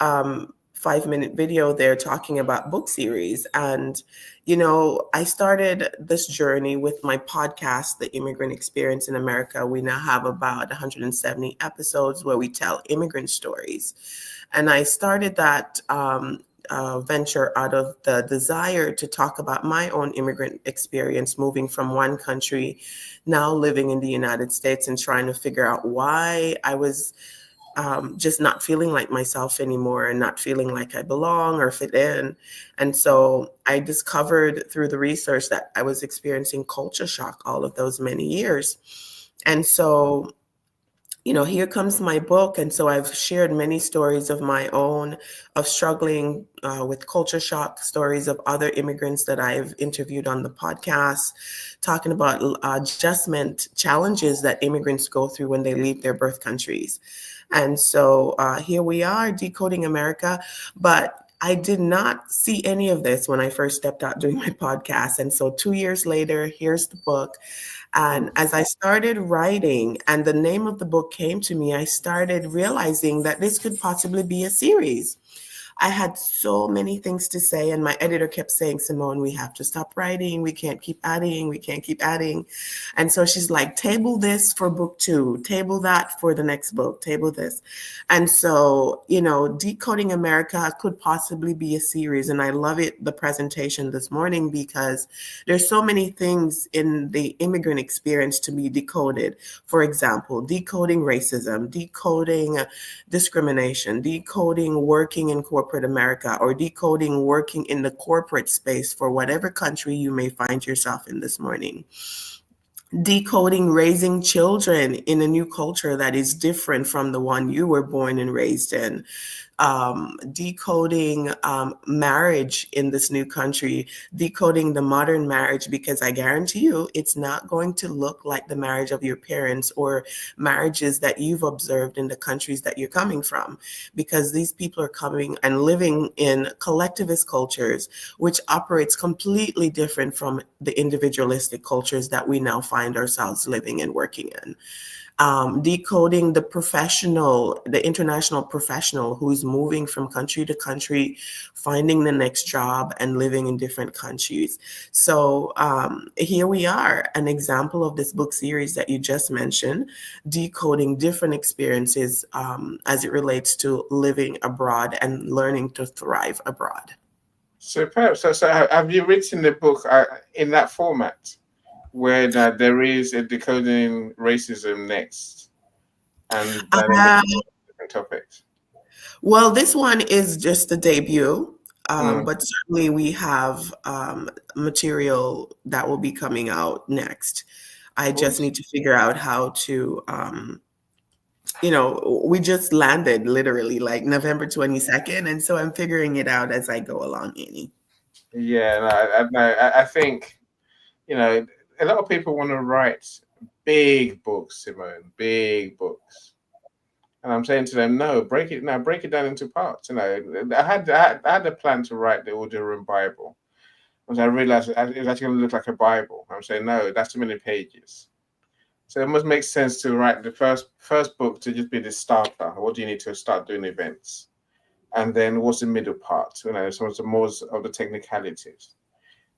5-minute video there talking about book series. And, I started this journey with my podcast, The Immigrant Experience in America. We now have about 170 episodes where we tell immigrant stories. And I started that, venture out of the desire to talk about my own immigrant experience moving from one country, now living in the United States, and trying to figure out why I was just not feeling like myself anymore and not feeling like I belong or fit in. And so I discovered through the research that I was experiencing culture shock all of those many years. And so, here comes my book. And so I've shared many stories of my own, of struggling with culture shock, stories of other immigrants that I've interviewed on the podcast, talking about adjustment challenges that immigrants go through when they leave their birth countries. And so here we are, decoding America. But I did not see any of this when I first stepped out doing my podcast. And so 2 years later, here's the book. And as I started writing and the name of the book came to me, I started realizing that this could possibly be a series. I had so many things to say, and my editor kept saying, Simone, we have to stop writing. We can't keep adding. We can't keep adding. And so she's like, table this for book 2, table that for the next book, table this. And so, Decoding America could possibly be a series. And I love it, the presentation this morning, because there's so many things in the immigrant experience to be decoded. For example, decoding racism, decoding discrimination, decoding working in corporate America, or decoding working in the corporate space for whatever country you may find yourself in this morning. Decoding raising children in a new culture that is different from the one you were born and raised in. Decoding marriage in this new country, decoding the modern marriage, because I guarantee you it's not going to look like the marriage of your parents or marriages that you've observed in the countries that you're coming from, because these people are coming and living in collectivist cultures, which operates completely different from the individualistic cultures that we now find ourselves living and working in. Decoding the international professional who's moving from country to country, finding the next job and living in different countries. So here we are, an example of this book series that you just mentioned, decoding different experiences as it relates to living abroad and learning to thrive abroad. Superb. So have you written the book in that format, where there is a decoding racism next, and different topics? Well, this one is just the debut, but certainly we have material that will be coming out next. I just need to figure out how to, we just landed literally like November 22nd. And so I'm figuring it out as I go along, Annie. Yeah, I think, a lot of people want to write big books, Simone, big books. And I'm saying to them, no, break it down into parts. I had a plan to write the Audio Room Bible. And I realized it was actually going to look like a Bible. I'm saying, no, that's too many pages. So it must make sense to write the first book to just be the starter. What do you need to start doing events? And then what's the middle part? Some of the more of the technicalities.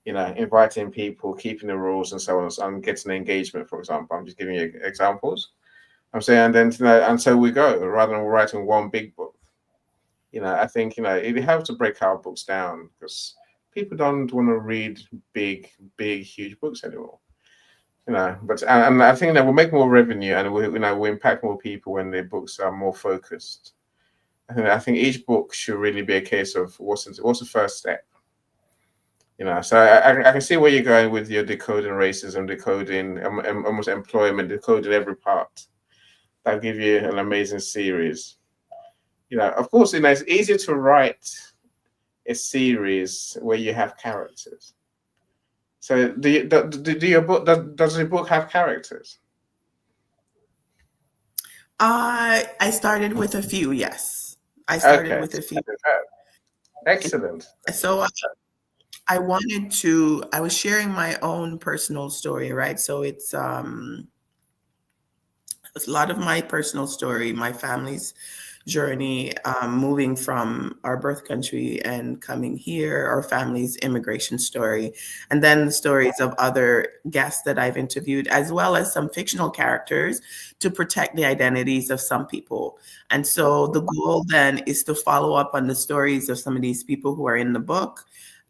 Inviting people, keeping the rules, and so on, and getting engagement. For example, I'm just giving you examples. I'm saying, and then and so we go, rather than writing one big book. I think it helps to break our books down, because people don't want to read big, huge books anymore. But and I think that we'll make more revenue, and we'll impact more people when their books are more focused. I think each book should really be a case of what's the first step. So I can see where you're going with your decoding racism, decoding almost employment, decoding every part. That'll give you an amazing series. Of course, it's easier to write a series where you have characters. So does your book have characters? I started with a few, yes. I started with a few. Excellent. So I was sharing my own personal story, right? So it's a lot of my personal story, my family's journey, moving from our birth country and coming here, our family's immigration story, and then the stories of other guests that I've interviewed, as well as some fictional characters to protect the identities of some people. And so the goal then is to follow up on the stories of some of these people who are in the book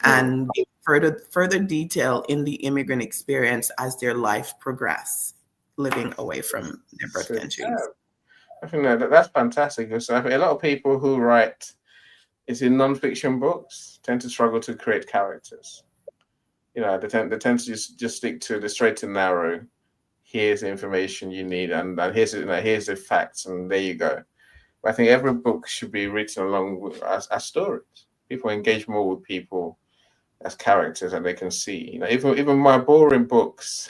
and give further detail in the immigrant experience as their life progress, living away from their birth countries. I think that's fantastic. Because I think a lot of people who write in non-fiction books tend to struggle to create characters. They tend to just stick to the straight and narrow. Here's the information you need, and here's the facts, and there you go. But I think every book should be written along with as stories. People engage more with people as characters that they can see. Even my boring books,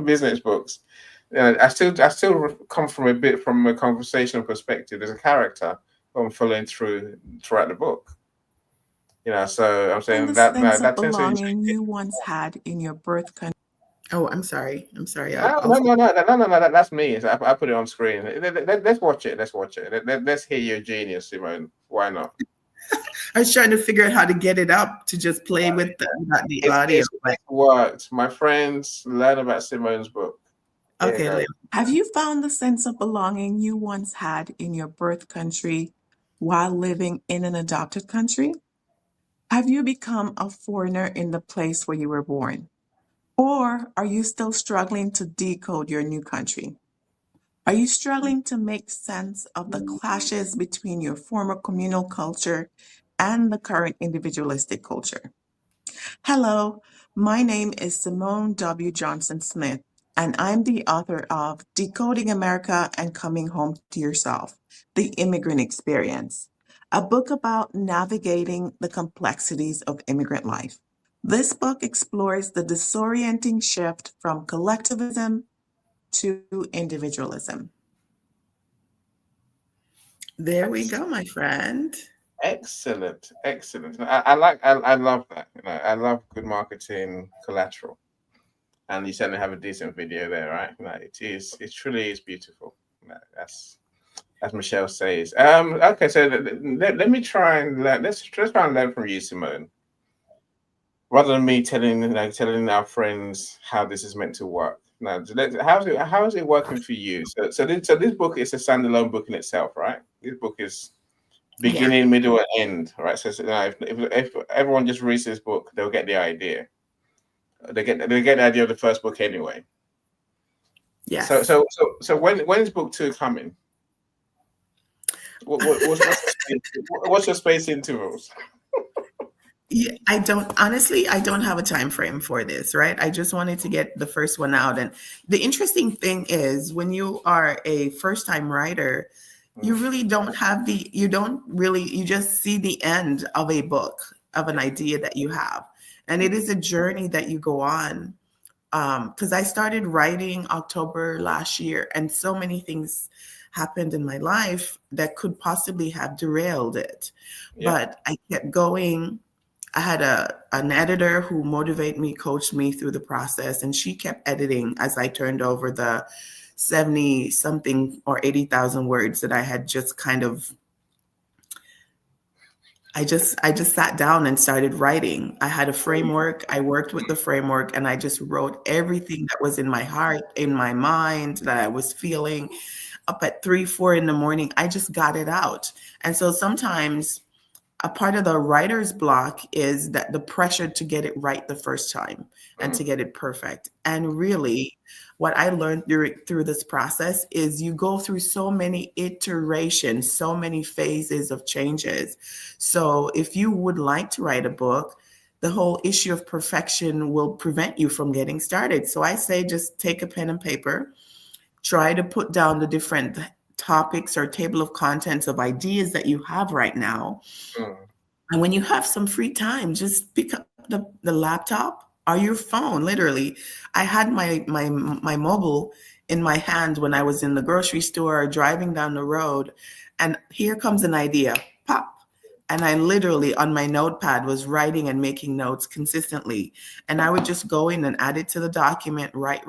business books, I still come from a conversational perspective. There's a character who I'm following throughout the book. So I'm saying the that sense of that tends to belonging you once had in your birth country. Oh, I'm sorry. no, that's me. I put it on screen. Let's watch it. Let's hear your genius, Simone. Why not? I was trying to figure out how to get it up to just play with the audio. It worked. My friends, learn about Simone's book. Okay. Have you found the sense of belonging you once had in your birth country while living in an adopted country? Have you become a foreigner in the place where you were born? Or are you still struggling to decode your new country? Are you struggling to make sense of the clashes between your former communal culture and the current individualistic culture? Hello, my name is Simone W. Johnson Smith, and I'm the author of Decoding America and Coming Home to Yourself, The Immigrant Experience, a book about navigating the complexities of immigrant life. This book explores the disorienting shift from collectivism to individualism. There we go, my friend. Excellent. I love that. I love good marketing collateral, and you certainly have a decent video there, right? It truly is beautiful. That's as Michelle says. Okay, so let me try and learn. Let's try and learn from you, Simone, rather than me telling our friends how this is meant to work. Now, how is it working for you? So this book is a standalone book in itself, right? This book is beginning, middle, and end, right? So if everyone just reads this book, they'll get the idea. They get the idea of the first book anyway. Yeah. So when is book 2 coming? What's your space intervals? Yeah, I don't have a time frame for this, right? I just wanted to get the first one out. And the interesting thing is when you are a first-time writer, you really don't have you just see the end of a book, of an idea that you have. And it is a journey that you go on. Because I started writing October last year, and so many things happened in my life that could possibly have derailed it. Yeah. But I kept going. I had an editor who motivated me, coached me through the process, and she kept editing as I turned over the 70 something or 80,000 words that I had just kind of, I just sat down and started writing. I had a framework. I worked with the framework, and I just wrote everything that was in my heart, in my mind, that I was feeling. Up at 3, 4 in the morning, I just got it out. And so sometimes a part of the writer's block is that the pressure to get it right the first time and to get it perfect. And really, what I learned through this process is you go through so many iterations, so many phases of changes. So if you would like to write a book, the whole issue of perfection will prevent you from getting started. So I say just take a pen and paper, try to put down the different topics or table of contents of ideas that you have right now. And when you have some free time, just pick up the laptop or your phone. Literally, I had my mobile in my hand when I was in the grocery store or driving down the road, and here comes an idea, pop. And I literally on my notepad was writing and making notes consistently. And I would just go in and add it to the document, write.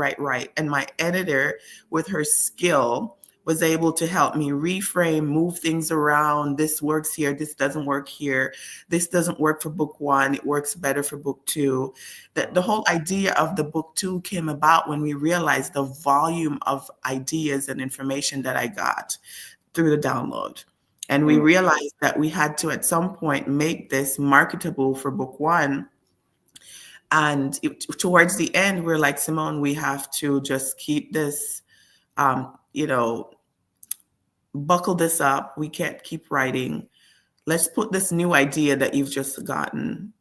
And my editor, with her skill, was able to help me reframe, move things around. This works here, this doesn't work here. This doesn't work for book one, it works better for book two. The whole idea of the book two came about when we realized the volume of ideas and information that I got through the download. And we realized that we had to, at some point, make this marketable for book one. And towards the end, we're like, Simone, we have to just keep this, buckle this up. We can't keep writing. Let's put this new idea that you've just gotten,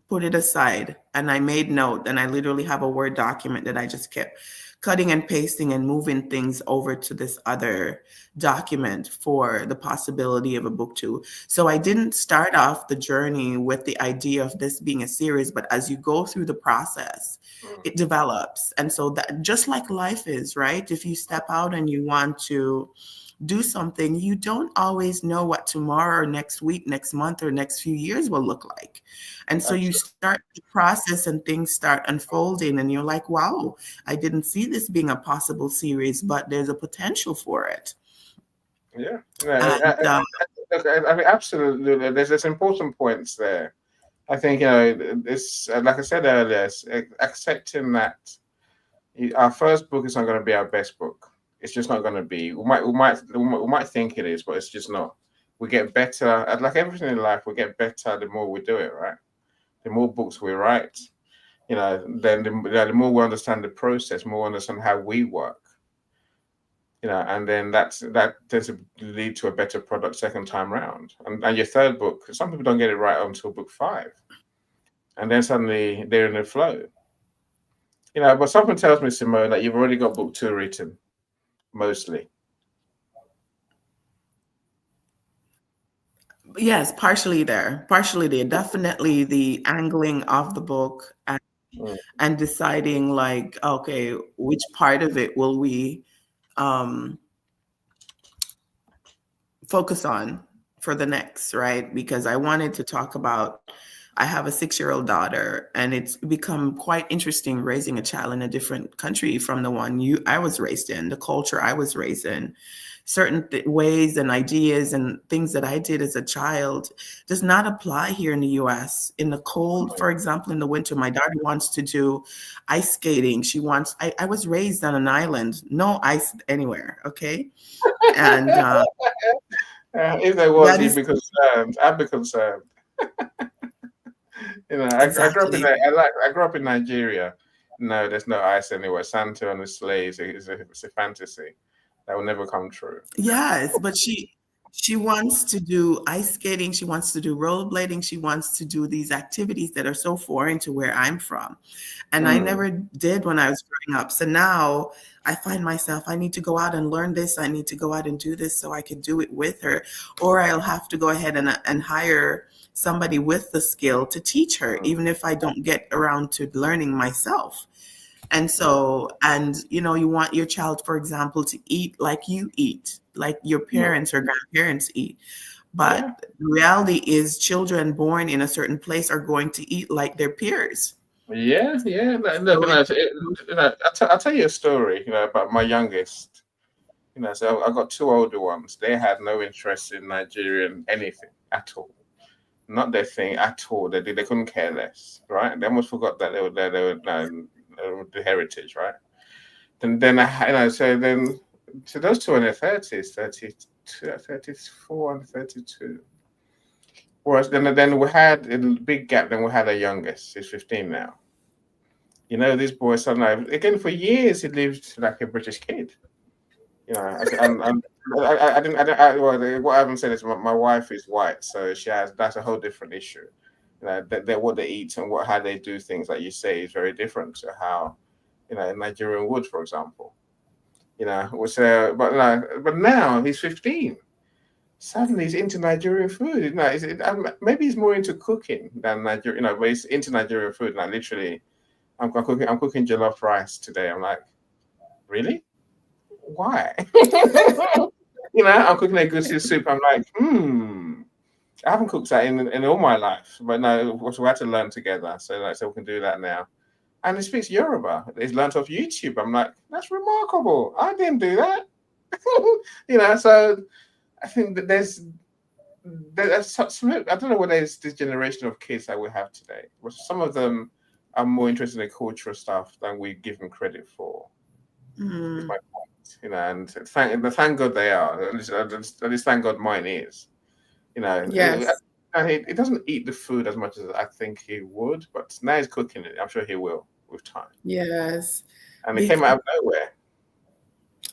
put it aside. And I made note, and I literally have a Word document that I just kept cutting and pasting and moving things over to this other document for the possibility of a book two. So I didn't start off the journey with the idea of this being a series, but as you go through the process, it develops. And so that, just like life is, right? If you step out and you want to do something, you don't always know what tomorrow or next week, next month, or next few years will look like. And so you start the process and things start unfolding, and you're like, wow, I didn't see this being a possible series, but there's a potential for it. Yeah. And, I mean, absolutely. There's important points there. I think, this, like I said earlier, accepting that our first book is not going to be our best book. It's just not going to be. We might think it is, but it's just not. We get better, like everything in life. We get better the more we do it, right? The more books we write, then the more we understand the process, more we understand how we work, and then that tends to lead to a better product second time round. And your third book, some people don't get it right until book 5, and then suddenly they're in the flow. But something tells me, Simone, that you've already got book 2 written, mostly. Yes, partially there. Definitely the angling of the book and deciding, like, okay, which part of it will we focus on for the next, right? Because I wanted to talk about, I have a 6-year-old daughter, and it's become quite interesting raising a child in a different country from the one I was raised in, the culture I was raised in. Certain ways and ideas and things that I did as a child does not apply here in the US. In the cold, for example, in the winter, my daughter wants to do ice skating. I was raised on an island, no ice anywhere, okay? And if there was, you'd be concerned. I'd be concerned. I grew up in I grew up in Nigeria. No, there's no ice anywhere. Santa on the sleigh is a fantasy that will never come true. Yes, but she wants to do ice skating. She wants to do rollerblading. She wants to do these activities that are so foreign to where I'm from. And I never did when I was growing up. So now I find myself, I need to go out and learn this. I need to go out and do this so I could do it with her. Or I'll have to go ahead and hire somebody with the skill to teach her, even if I don't get around to learning myself. And so, you want your child, for example, to eat like you eat, like your parents or grandparents eat. But the reality is, children born in a certain place are going to eat like their peers. Yeah. Look, I'll tell you a story, about my youngest. So I've got 2 older ones. They had no interest in Nigerian anything at all. Not their thing at all. They couldn't care less, right? They almost forgot that they were the heritage, right? So those 2 in their 30s, 34 and 32. Whereas then we had a big gap. Then we had a youngest. He's 15 now. This boy suddenly, again, for years he lived like a British kid. What I haven't said is my wife is white, so that's a whole different issue. That what they eat and how they do things, like you say, is very different to how Nigerian would, for example. But now he's 15. Suddenly he's into Nigerian food. Maybe he's more into cooking than Nigerian. But he's into Nigerian food. Like, literally, I'm cooking jollof rice today. I'm like, really? Why? I'm cooking a goosey soup. I'm like, I haven't cooked that in all my life, but no, we had to learn together. So we can do that now. And he speaks Yoruba. He's learned off YouTube. I'm like, that's remarkable. I didn't do that. So I think that there's some, I don't know whether it's this generation of kids that we have today, but some of them are more interested in cultural stuff than we give them credit for. Is my point, and thank God they are. At least thank God mine is. Yes. And he doesn't eat the food as much as I think he would, but now he's cooking it. I'm sure he will with time. Yes. And it came out of nowhere.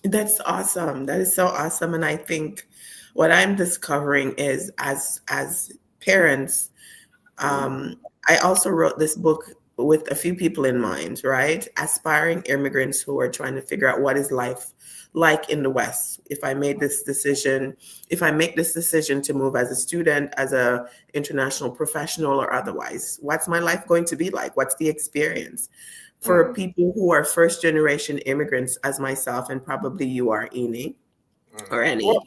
That's awesome. That is so awesome. And I think what I'm discovering is as parents, I also wrote this book with a few people in mind, right? Aspiring immigrants who are trying to figure out what is life like in the West. If I make this decision to move as a student, as a international professional or otherwise, what's my life going to be like? What's the experience? For people who are first generation immigrants as myself, and probably you are, Eni, or Annie,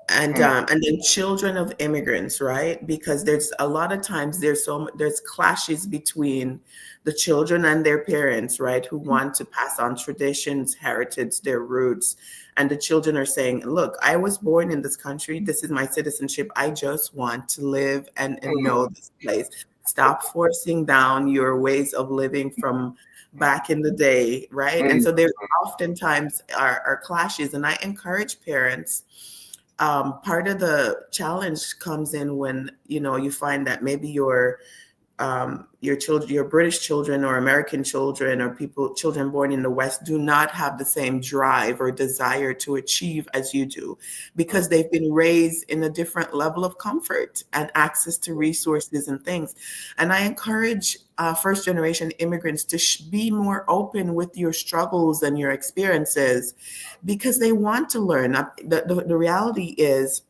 and then children of immigrants, right? Because there's a lot of times there's clashes between the children and their parents, right? Who want to pass on traditions, heritage, their roots. And the children are saying, look, I was born in this country. This is my citizenship. I just want to live and know this place. Stop forcing down your ways of living from back in the day, right? And so there oftentimes are clashes. And I encourage parents, part of the challenge comes in when you find that maybe your children, your British children or American children or children born in the West do not have the same drive or desire to achieve as you do, because they've been raised in a different level of comfort and access to resources and things. And I encourage first generation immigrants to be more open with your struggles and your experiences, because they want to learn. The reality is,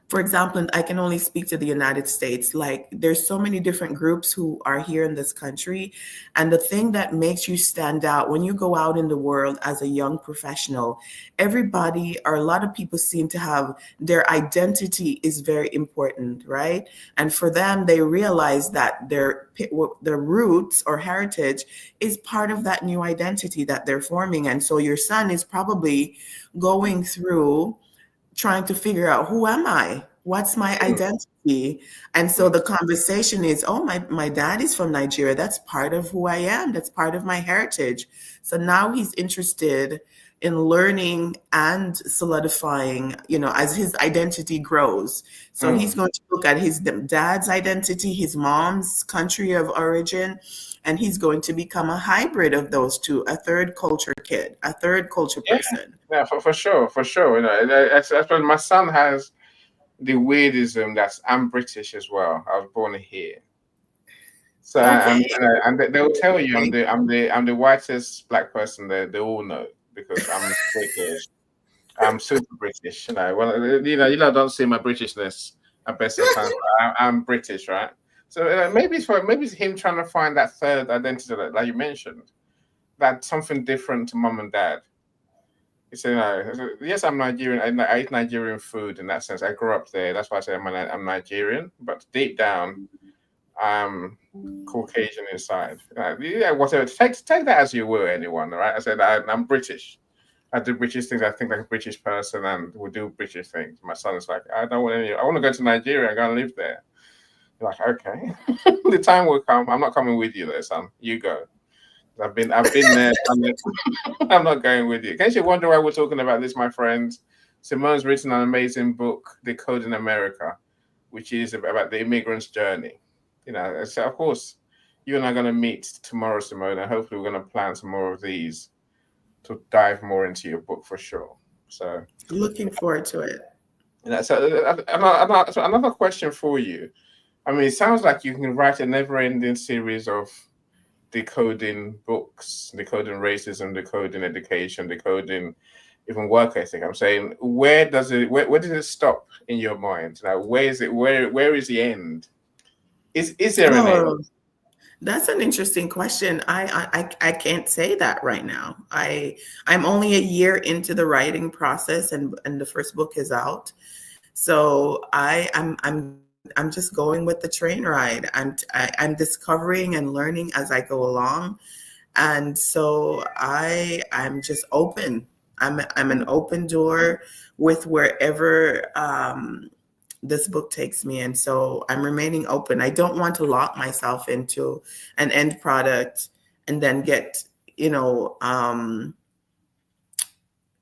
for example, I can only speak to the United States. Like, there's so many different groups who are here in this country. And the thing that makes you stand out when you go out in the world as a young professional, everybody or a lot of people seem to have their identity is very important, right? And for them, they realize that their roots or heritage is part of that new identity that they're forming. And so your son is probably going through trying to figure out, who am I? What's my identity? And so the conversation is, oh, my dad is from Nigeria. That's part of who I am. That's part of my heritage. So now he's interested in learning and solidifying, as his identity grows. So he's going to look at his dad's identity, his mom's country of origin, and he's going to become a hybrid of those two, a third culture kid, a third culture person. Yeah, for sure. That's what my son has. The weirdism that's I'm British as well. I was born here, so Okay. and they'll tell you I'm the whitest black person they all know, because I'm British. I'm super British. Well, don't see my Britishness at best of times. I'm British, right? So maybe it's him trying to find that third identity, like you mentioned, that something different to mum and dad. He said, no, yes, I'm Nigerian. I eat Nigerian food in that sense. I grew up there. That's why I say I'm Nigerian. But deep down, I'm Caucasian inside. Whatever. Take that as you will, anyone. All right. I said I'm British. I do British things. I think like a British person and will do British things. My son is like, I don't want any. I want to go to Nigeria and go and live there. You're like, okay, the time will come. I'm not coming with you there, son. You go. I've been there. I'm not going with you. In case you wonder why we're talking about this, my friends, Simone's written an amazing book, Decoding America, which is about the immigrant's journey. So of course, you and I are going to meet tomorrow, Simone, and hopefully we're going to plan some more of these to dive more into your book for sure. So looking forward to it. So another question for you. I mean, it sounds like you can write a never-ending series of decoding books, decoding racism, decoding education, decoding even work ethic. I'm saying, where does it stop in your mind? Now, where is it? Where is the end? Is there an end? That's an interesting question. I can't say that right now. I'm only a year into the writing process, and the first book is out. So I'm just going with the train ride. I'm discovering and learning as I go along, and so I'm just open. I'm an open door with wherever this book takes me. And so I'm remaining open. I don't want to lock myself into an end product and then get,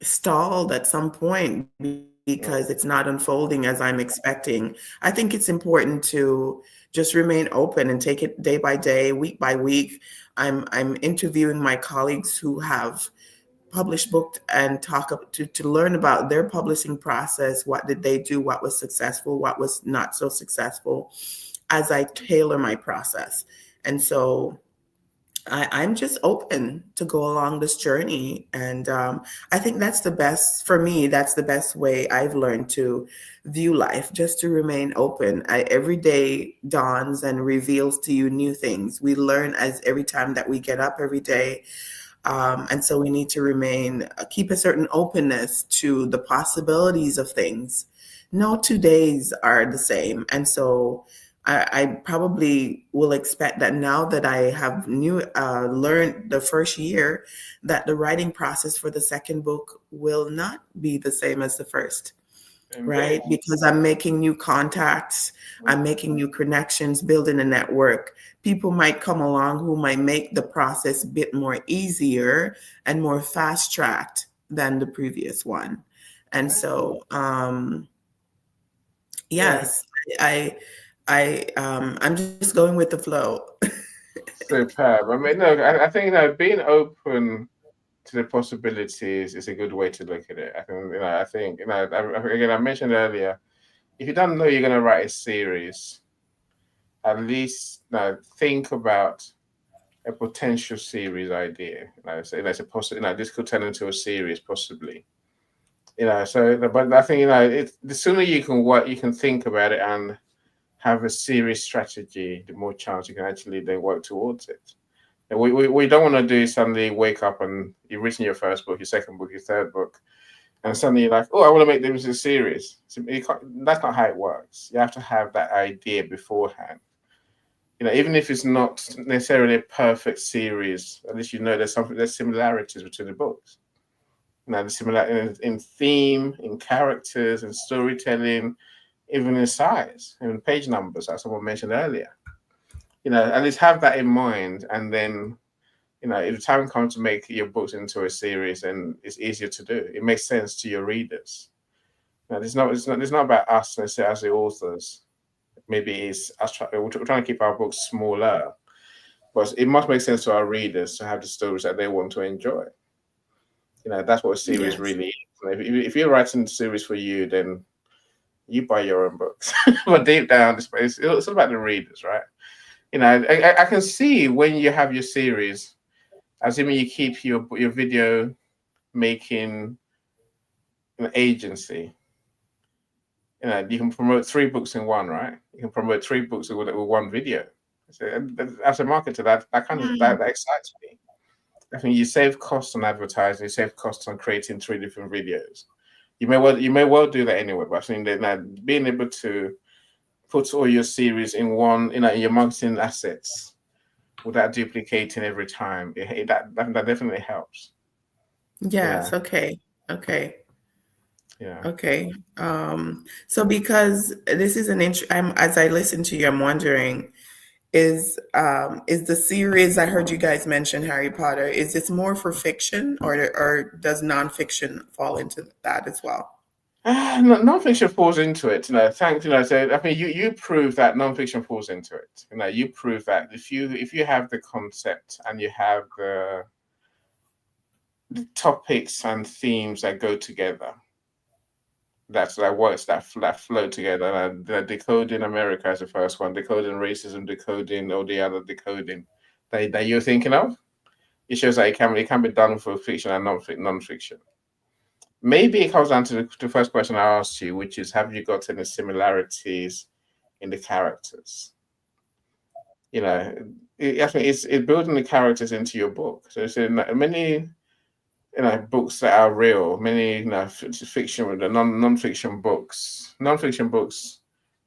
stalled at some point because it's not unfolding as I'm expecting. I think it's important to just remain open and take it day by day, week by week. I'm interviewing my colleagues who have published booked and to learn about their publishing process. What did they do? What was successful? What was not so successful, as I tailor my process. And so I'm just open to go along this journey. And I think that's the best for me. That's the best way I've learned to view life, just to remain open. Every day dawns and reveals to you new things. We learn as every time that we get up every day. And so we need to keep a certain openness to the possibilities of things. No 2 days are the same. And so I probably will expect that now that I have learned the first year, that the writing process for the second book will not be the same as the first. Right? Because I'm making new contacts, I'm making new connections, building a network. People might come along who might make the process a bit more easier and more fast tracked than the previous one. And so, yes, I'm just going with the flow. Superb. I mean, no, I think being open to the possibilities is a good way to look at it. I think again, I mentioned earlier, if you don't know you're going to write a series, at least think about a potential series idea. So there's a possible, this could turn into a series possibly. So but I think the sooner you can work, you can think about it and have a serious strategy, the more chance you can actually then work towards it. And we don't want to do suddenly wake up and you've written your first book, your second book, your third book, and suddenly you're like, oh, I want to make this a series. So that's not how it works. You have to have that idea beforehand. Even if it's not necessarily a perfect series, at least there's similarities between the books. The similar in theme, in characters, in storytelling, even in size, even page numbers, as someone mentioned earlier. At least have that in mind, and then if the time comes to make your books into a series, then it's easier to do. It makes sense to your readers. It's not about us necessarily as the authors. Maybe it's us we're trying to keep our books smaller, but it must make sense to our readers to have the stories that they want to enjoy. That's what a series really is. If you're writing a series for you, then you buy your own books. But deep down, it's about the readers, right? I can see when you have your series, assuming you keep your video making an agency. You can promote 3 books in one, right? You can promote 3 books with one video. So as a marketer, that excites me. I think you save costs on advertising, you save costs on creating 3 different videos. You may well do that anyway, but I think that being able to put all your series in one, in your marketing assets without duplicating every time, that definitely helps. Yes. Yeah. Okay. Yeah. Okay. So because this is as I listen to you, I'm wondering, is the series, I heard you guys mention Harry Potter, is this more for fiction, or does nonfiction fall into that as well? Nonfiction falls into it. Thanks. So I mean, you prove that nonfiction falls into it. You prove that if you have the concept and you have the topics and themes that go together, that works, that flow together. The Decoding America is the first one. Decoding racism, decoding all the other decoding that you're thinking of. It shows that it can be done for fiction and non-fiction. Maybe it comes down to the first question I asked you, which is, have you got any similarities in the characters? I think it's building the characters into your book. So it's in many books that are real, many fiction, the non-fiction books. Non-fiction books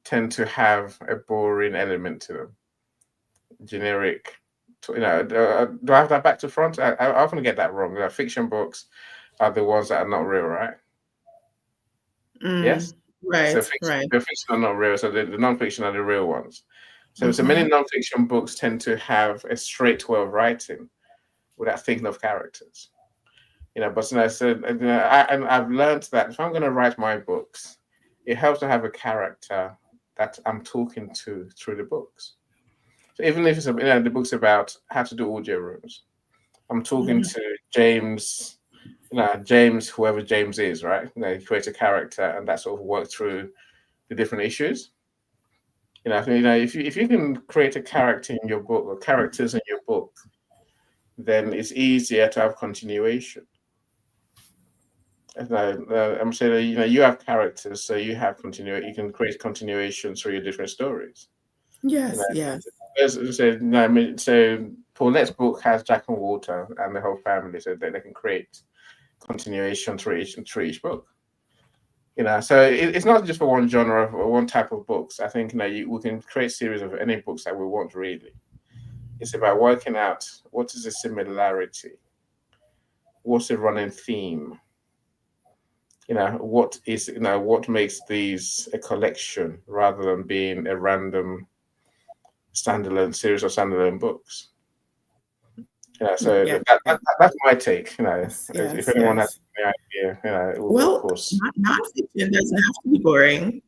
tend to have a boring element to them, generic. Do I have that back to front? I often get that wrong. Fiction books are the ones that are not real, right? Yes. So Right, right. the fiction are not real, so the non-fiction are the real ones. So many Mm-hmm. non-fiction books tend to have a straight way of writing without thinking of characters. But so I've learned that if I'm going to write my books, it helps to have a character that I'm talking to through the books. So even if it's the book's about how to do audio rooms, I'm talking Mm-hmm. to James, James, whoever James is, right? You create a character and that sort of work through the different issues. If you can create a character in your book or characters in your book, then it's easier to have continuation. I'm saying that, you have characters, so you have you can create continuation through your different stories. You know, Yes, yes. so Paulette's book has Jack and Walter and the whole family, so they can create continuation through each book. So it's not just for one genre or one type of books. I think we can create series of any books that we want, really. It's about working out what is the similarity, what's the running theme, what makes these a collection rather than being a random standalone series of standalone books. So Yeah. that's my take. Yes, If yes, anyone has yes. any idea, of Well, course. nonfiction doesn't have to be boring.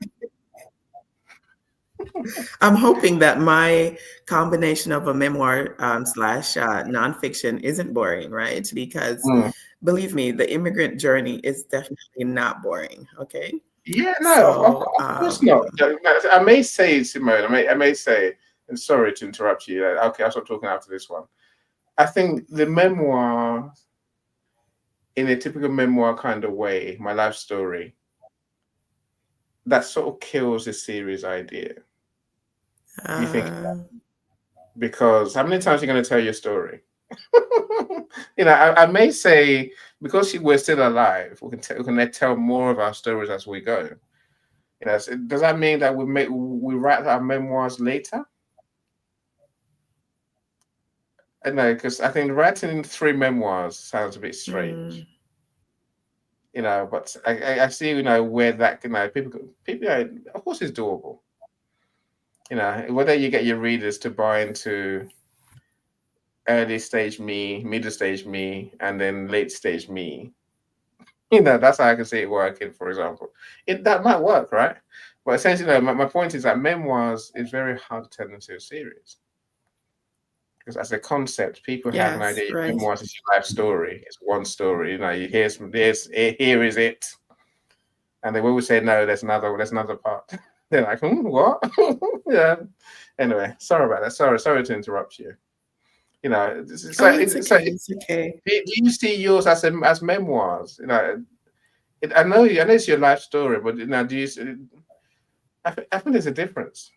I'm hoping that my combination of a memoir slash nonfiction isn't boring, right? Because Mm. believe me, the immigrant journey is definitely not boring. Okay. Yeah, no, So, of course not. I may say, Simone, I may say, and sorry to interrupt you. Okay, I'll stop talking after this one. I think the memoir, in a typical memoir kind of way, my life story, that sort of kills the series idea. Do you think? uh, Because how many times are you going to tell your story? I may say, because we're still alive, we can tell more of our stories as we go. Does that mean that we write our memoirs later? I know, because I think writing 3 memoirs sounds a bit strange. mm, But I see, where that people, of course, it's doable. Whether you get your readers to buy into early stage me, middle stage me, and then late stage me. That's how I can see it working, for example. That might work, right? But essentially, my point is that memoirs is very hard to turn into a series. Because as a concept, people have an yes, idea right. memoirs is your life story. It's one story. You hear some this, here is it. And then we would say, no, there's another part. They're like, what? Yeah. Anyway, sorry about that. Sorry to interrupt you. Oh, it's okay. It's okay. Do you see yours as memoirs? I know it's your life story, but do you? I think there's a difference.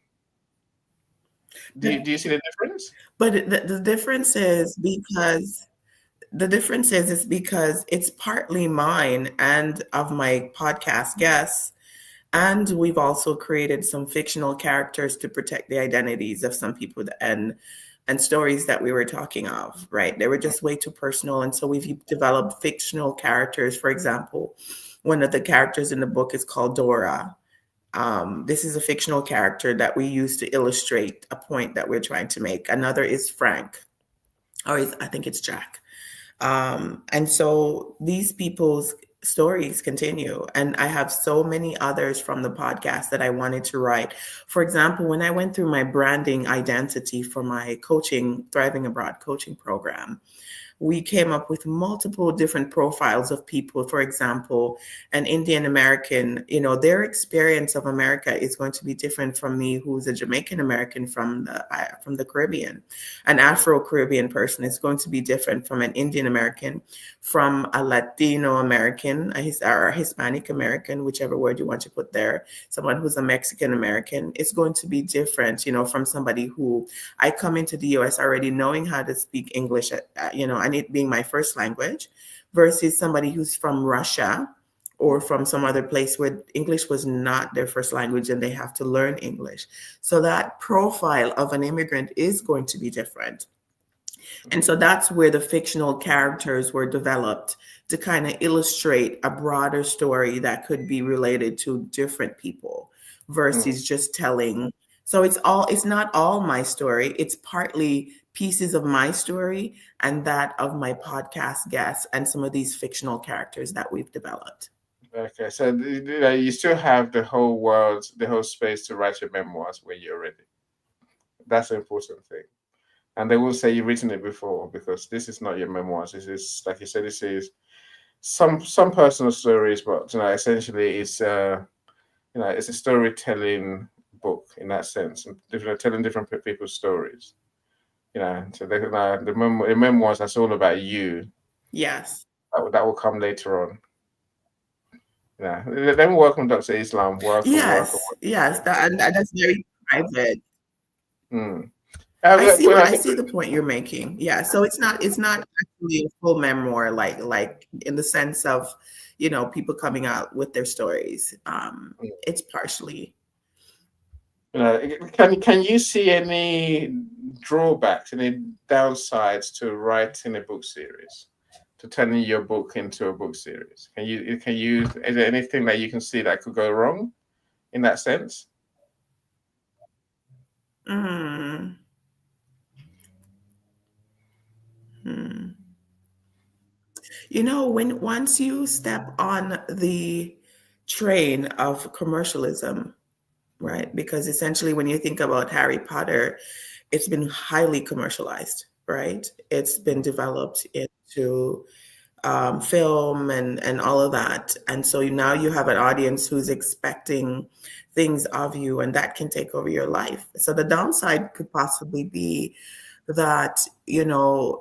Do you see the difference? But the difference is because it's partly mine and of my podcast guests. And we've also created some fictional characters to protect the identities of some people and stories that we were talking of, right? They were just way too personal. And so we've developed fictional characters. For example, one of the characters in the book is called Dora. This is a fictional character that we use to illustrate a point that we're trying to make. Another is Frank, or I think it's Jack. And so these people's stories continue. And I have so many others from the podcast that I wanted to write. For example, when I went through my branding identity for my coaching, Thriving Abroad coaching program, we came up with multiple different profiles of people. For example, an Indian American, their experience of America is going to be different from me, who's a Jamaican American from the Caribbean. An Afro-Caribbean person is going to be different from an Indian American, from a Latino American, or a Hispanic American, whichever word you want to put there. Someone who's a Mexican American is going to be different, from somebody who I come into the US already knowing how to speak English, and it being my first language, versus somebody who's from Russia or from some other place where English was not their first language and they have to learn English. So that profile of an immigrant is going to be different. And so that's where the fictional characters were developed to kind of illustrate a broader story that could be related to different people versus just telling. So it's not all my story. It's partly pieces of my story and that of my podcast guests and some of these fictional characters that we've developed. Okay, so you still have the whole world, the whole space to write your memoirs when you're ready. That's the important thing. And they will say you've written it before because this is not your memoirs. This is, like you said, this is some personal stories, but essentially it's a storytelling book in that sense, and telling different people's stories. So the memoirs, that's all about you. Yes. That will come later on. Yeah. Then welcome, Dr. Islam. Welcome. Yes, that's very private. Mm. I see the point you're making. Yeah, so it's not actually a full memoir like in the sense of, people coming out with their stories. It's partially. Can you see any drawbacks, any downsides to writing a book series, to turning your book into a book series? Is there anything that you can see that could go wrong in that sense? Hmm. Once you step on the train of commercialism, right? Because essentially, when you think about Harry Potter, it's been highly commercialized, right? It's been developed into film and all of that. And so now you have an audience who's expecting things of you, and that can take over your life. So the downside could possibly be that,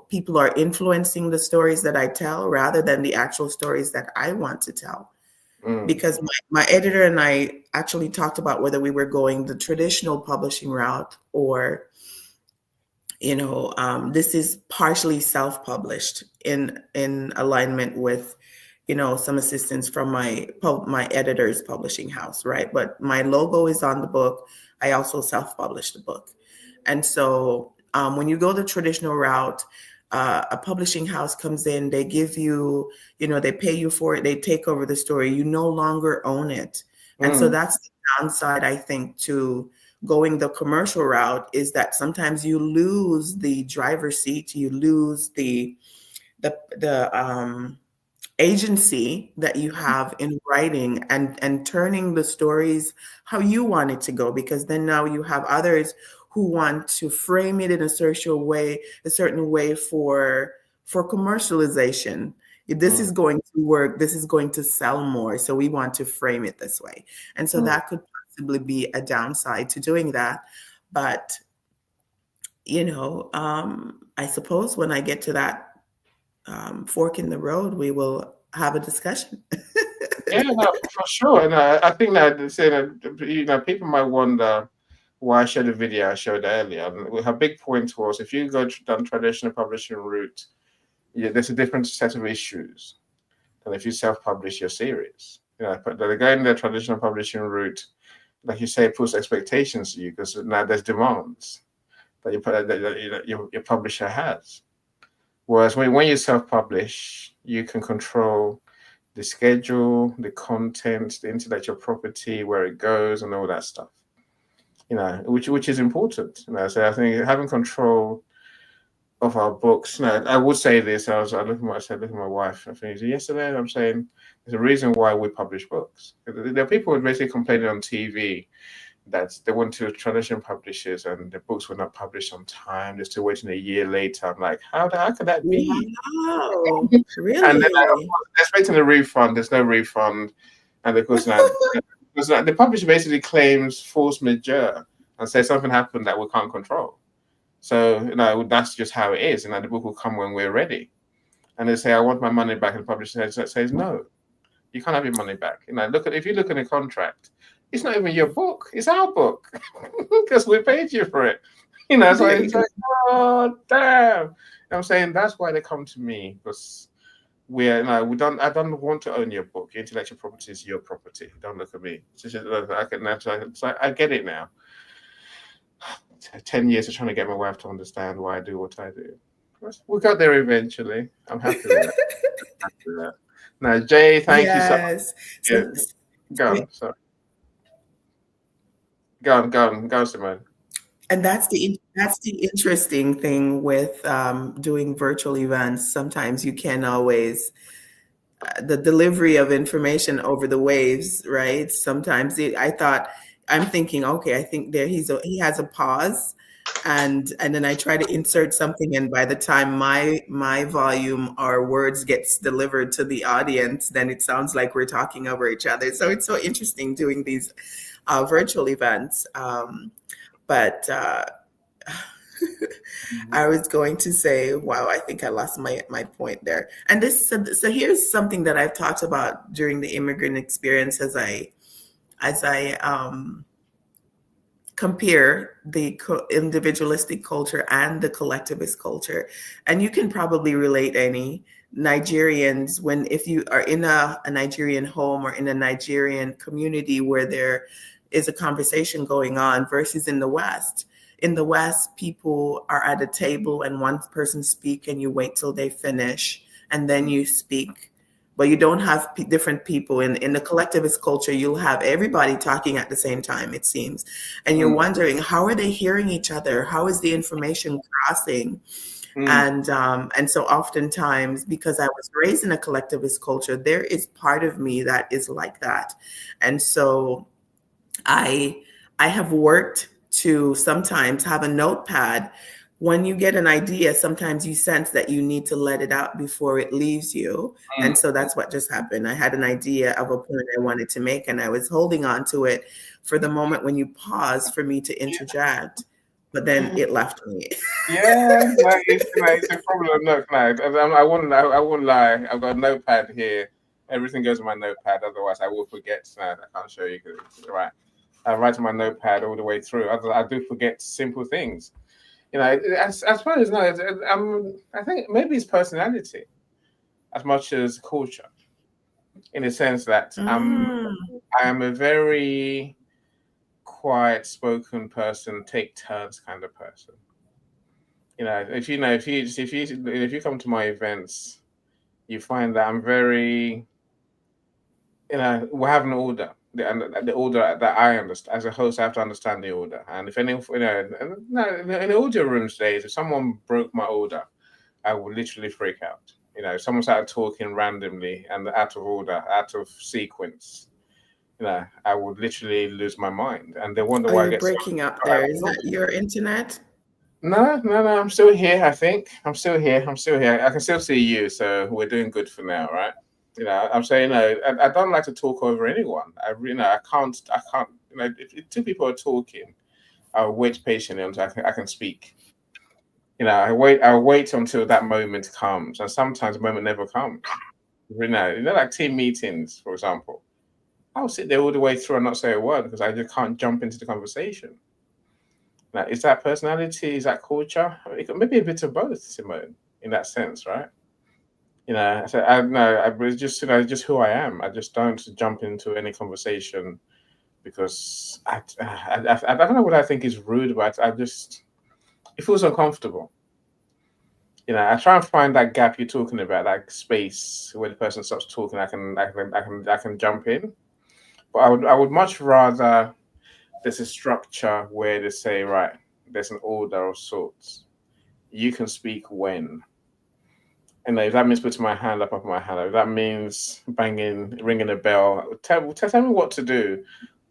people are influencing the stories that I tell rather than the actual stories that I want to tell. Because my editor and I actually talked about whether we were going the traditional publishing route or this is partially self-published in alignment with, some assistance from my editor's publishing house, right? But my logo is on the book. I also self-published the book. And so when you go the traditional route, a publishing house comes in, they give you, they pay you for it, they take over the story. You no longer own it. And so that's the downside, I think, to going the commercial route, is that sometimes you lose the driver's seat, you lose the agency that you have in writing and turning the stories how you want it to go, because then now you have others who want to frame it in a certain way for commercialization. This is going to work, this is going to sell more, so we want to frame it this way. And so that could possibly be a downside to doing that. But I suppose when I get to that fork in the road, we will have a discussion. Yeah, no, for sure. And I think that people might wonder why I showed the video I showed earlier. And her big point was, if you go down traditional publishing route, there's a different set of issues than if you self-publish your series. But going the traditional publishing route, like you say, puts expectations to you because now there's demands that your publisher has. Whereas when you self-publish, you can control the schedule, the content, the intellectual property, where it goes, and all that stuff. Which is important. So I think having control of our books. I would say this. I looked at my wife. I think yesterday. I'm saying there's a reason why we publish books. There are people who basically complaining on TV that they went to traditional publishers and the books were not published on time. They're still waiting a year later. I'm like, how could that be? Wow, really? And then they're expecting a refund. There's no refund, and of course now because the publisher basically claims force majeure and says something happened that we can't control. So that's just how it is. The book will come when we're ready. And they say, I want my money back, and the publisher says no, you can't have your money back. If you look at the contract, it's not even your book, it's our book because we paid you for it. So it's like, oh damn. I'm saying that's why they come to me, because I don't want to own your book. Your intellectual property is your property. Don't look at me. I get it now. 10 years of trying to get my wife to understand why I do what I do. We got there eventually. I'm happy with that. Happy with that. Now, Jay, thank you so much. Yes. Yeah, So, go on. Sorry. Go on, Simone. and that's the interesting thing with doing virtual events. Sometimes you can't always the delivery of information over the waves, right? Sometimes I'm thinking, okay, I think he has a pause, and then I try to insert something, and by the time my volume or words gets delivered to the audience, then it sounds like we're talking over each other. So it's so interesting doing these virtual events. But I was going to say, wow, I think I lost my point there. And so here's something that I've talked about during the immigrant experience as I compare the individualistic culture and the collectivist culture. And you can probably relate any Nigerians if you are in a Nigerian home or in a Nigerian community where there is a conversation going on versus in the West. In the West, people are at a table and one person speak and you wait till they finish and then you speak. But you don't have different people. In the collectivist culture, you'll have everybody talking at the same time, it seems. And you're wondering, how are they hearing each other? How is the information crossing? And so oftentimes, because I was raised in a collectivist culture, there is part of me that is like that. And so I have worked to sometimes have a notepad. When you get an idea, sometimes you sense that you need to let it out before it leaves you. And so that's what just happened. I had an idea of a point I wanted to make, and I was holding on to it for the moment when you pause for me to interject, but then it left me. Yeah, no, it's a problem. No, I wouldn't lie. I've got a notepad here. Everything goes in my notepad. Otherwise, I will forget. No, I can't show you. Right. I write on my notepad all the way through. I do forget simple things. I suppose no. I think maybe it's personality as much as culture, in the sense that I am a very quiet spoken person, take turns kind of person. If you come to my events, you find that I'm very, we have an order. The order that I understand as a host, I have to understand the order. And if any, in the audio rooms days, if someone broke my order, I would literally freak out. If someone started talking randomly and out of order, out of sequence, I would literally lose my mind. And they wonder why I get breaking up there. Is that your internet? No. I'm still here. I think I'm still here. I can still see you, so we're doing good for now, right? I'm saying, I don't like to talk over anyone. I can't. If two people are talking, I'll wait patiently until I can speak. I wait until that moment comes, and sometimes the moment never comes. Like team meetings, for example. I'll sit there all the way through and not say a word because I just can't jump into the conversation. Now, is that personality? Is that culture? Maybe a bit of both, Simone, in that sense, right? So I know it's just who I am. I just don't jump into any conversation because I don't know what I think is rude, but it feels uncomfortable. I try and find that gap you're talking about, that space where the person stops talking. I can jump in, but I would much rather there's a structure where they say, right, there's an order of sorts. You can speak when. And if that means putting my hand up, I put my hand up. If that means ringing a bell, tell me what to do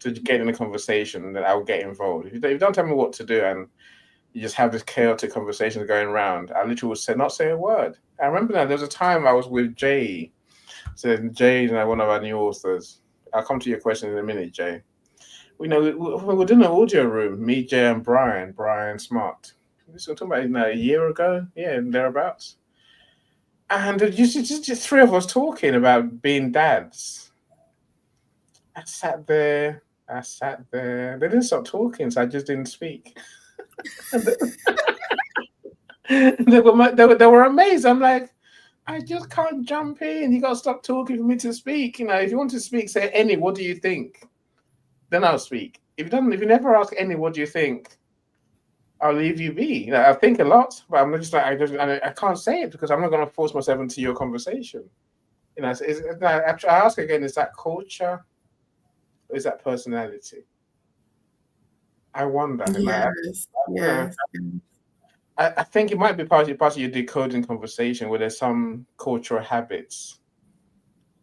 to get in a conversation, then I'll get involved. If you don't tell me what to do and you just have this chaotic conversation going around, I literally would not say a word. I remember now, there was a time I was with Jay. So Jay is one of our new authors. I'll come to your question in a minute, Jay. We were doing an audio room, me, Jay, and Brian Smart. This was talking about a year ago, yeah, thereabouts. And just three of us talking about being dads. I sat there. They didn't stop talking, so I just didn't speak. They were amazed. I'm like, I just can't jump in. You got to stop talking for me to speak. If you want to speak, say, Annie, what do you think? Then I'll speak. If you never ask Annie, what do you think? I'll leave you be. You know, I think a lot, but I'm just like I can't say it because I'm not going to force myself into your conversation. You know, I ask again: is that culture? Or is that personality? I wonder. Yes, You know, yes. I think it might be part of your decoding conversation where there's some cultural habits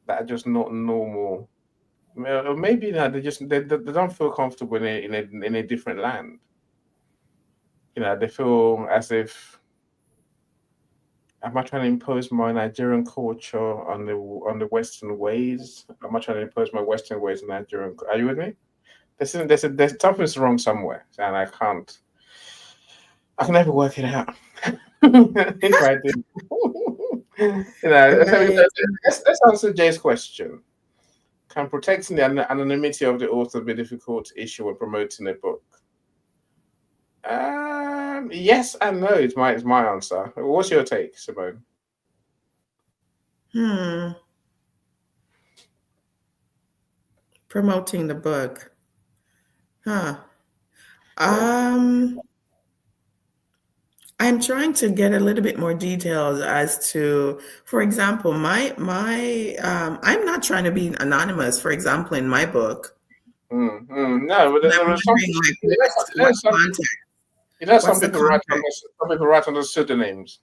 that are just not normal. Or maybe they don't feel comfortable in a different land. You know, they feel as if am I trying to impose my Nigerian culture on the Western ways? Am I trying to impose my Western ways on Nigerian? Are you with me? There's something's wrong somewhere, and I can never work it out. If I do, you know, so Right. let's answer Jay's question. Can protecting the anonymity of the author be a difficult issue when promoting a book? Yes and no is my answer. What's your take, Simone? Hmm. Promoting the book. Huh. Yeah. I'm trying to get a little bit more details as to, for example, my I'm not trying to be anonymous, for example, in my book. No, but And there I'm are some wondering, like, what there's some context? you know What's the context? some people write under pseudonyms.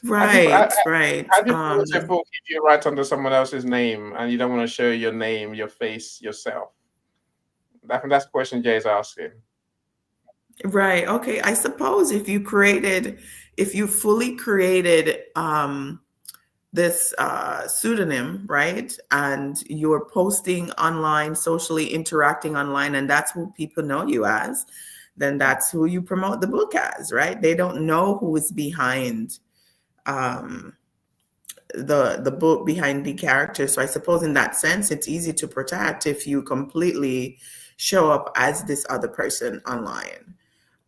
Right, right. How do you promote a book if you write under someone else's name and you don't want to show your name, your face, yourself? That's the question Jay's asking. Right. Okay. I suppose if you fully created this pseudonym, right, and you're posting online, socially interacting online, and that's who people know you as, then that's who you promote the book as, right? They don't know who is behind um, the book, behind the character. So I suppose in that sense, it's easy to protect if you completely show up as this other person online.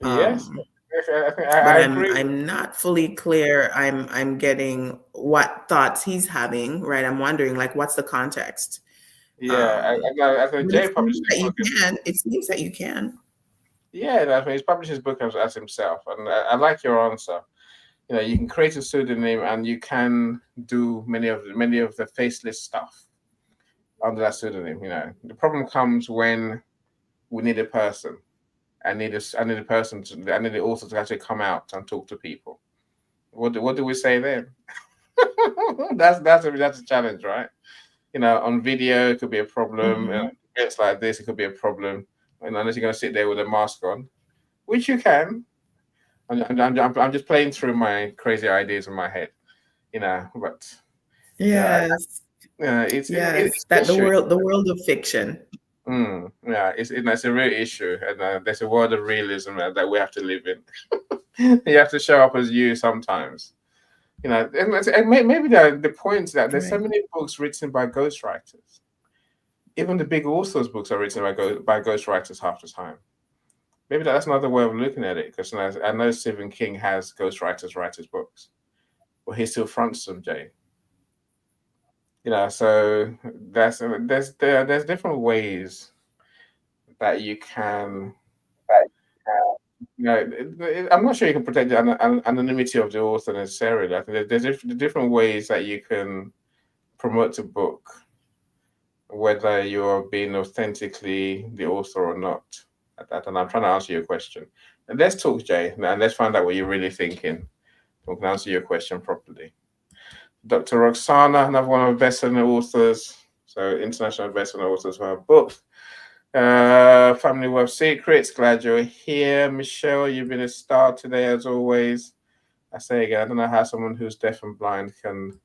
Yes, But I agree. I'm not fully clear. I'm getting what thoughts he's having, right? I'm wondering, like, what's the context? Yeah, I think But it Jay published seems his that you book as can. It seems that you can. yeah, I mean, he's published his book as himself, and I like your answer. You know, you can create a pseudonym and you can do many of the faceless stuff under that pseudonym. You know, the problem comes when we need a person. I need a person to I need the author to actually come out and talk to people. What do we say then? That's a challenge, right? You know, on video it could be a problem. Hmm. It's like this, it could be a problem. And unless you're going to sit there with a mask on, which you can. I'm just playing through my crazy ideas in my head, you know. But yeah, Yes, it's yes. an That issue. the world of fiction. Yeah, it's a real issue, and there's a world of realism that we have to live in. You have to show up as you sometimes, you know. And maybe the point is that there's so Right. many books written by ghostwriters. Even the big authors' books are written by ghostwriters half the time. Maybe that's another way of looking at it, because I know Stephen King has ghostwriters write his books, but he still fronts them, Jay. You know, so there's different ways that you can. You know, I'm not sure you can protect the anonymity of the author necessarily. I think there's different ways that you can promote a book, whether you're being authentically the author or not. And I'm trying to answer your question. And let's talk, Jay, and let's find out what you're really thinking. We can answer your question properly. Dr. Roxana, another one of the best-selling authors, so international best-selling authors for her book. Family Wealth Secrets, glad you're here. Michelle, you've been a star today as always. I say again, I don't know how someone who's deaf and blind can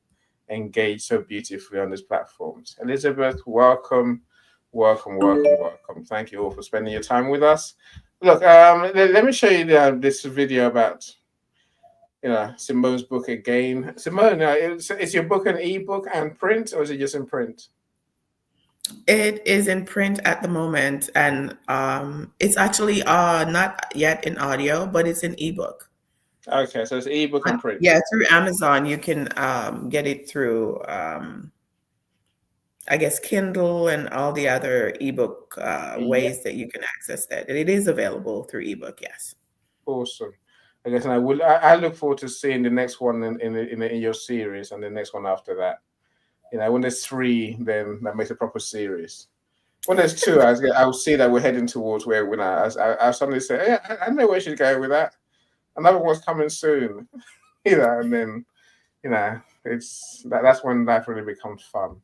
engage so beautifully on these platforms. Elizabeth, welcome. Thank you all for spending your time with us. Look, let me show you this video about Simone's book again. Simone, is your book an ebook and print, or is it just in print? It is in print at the moment, and it's actually not yet in audio, but it's an ebook. Okay, so it's ebook and print. Yeah, through Amazon, you can get it through I guess Kindle and all the other ebook Yeah, ways that you can access that. And it is available through ebook, yes. awesome. I guess I look forward to seeing the next one in your series and the next one after that. When there's three, then that makes a proper series. When there's two, I'll see that we're heading towards where I suddenly say, yeah, I know where she's going with that. Another one's coming soon, and then that's when life really becomes fun.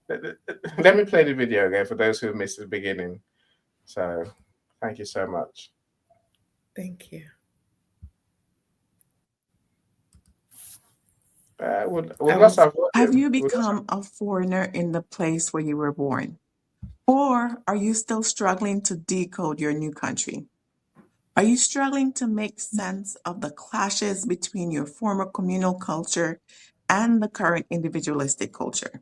Let me play the video again for those who missed the beginning. So, thank you so much. Thank you. Would lots of Have you become a foreigner in the place where you were born? Or are you still struggling to decode your new country? Are you struggling to make sense of the clashes between your former communal culture and the current individualistic culture?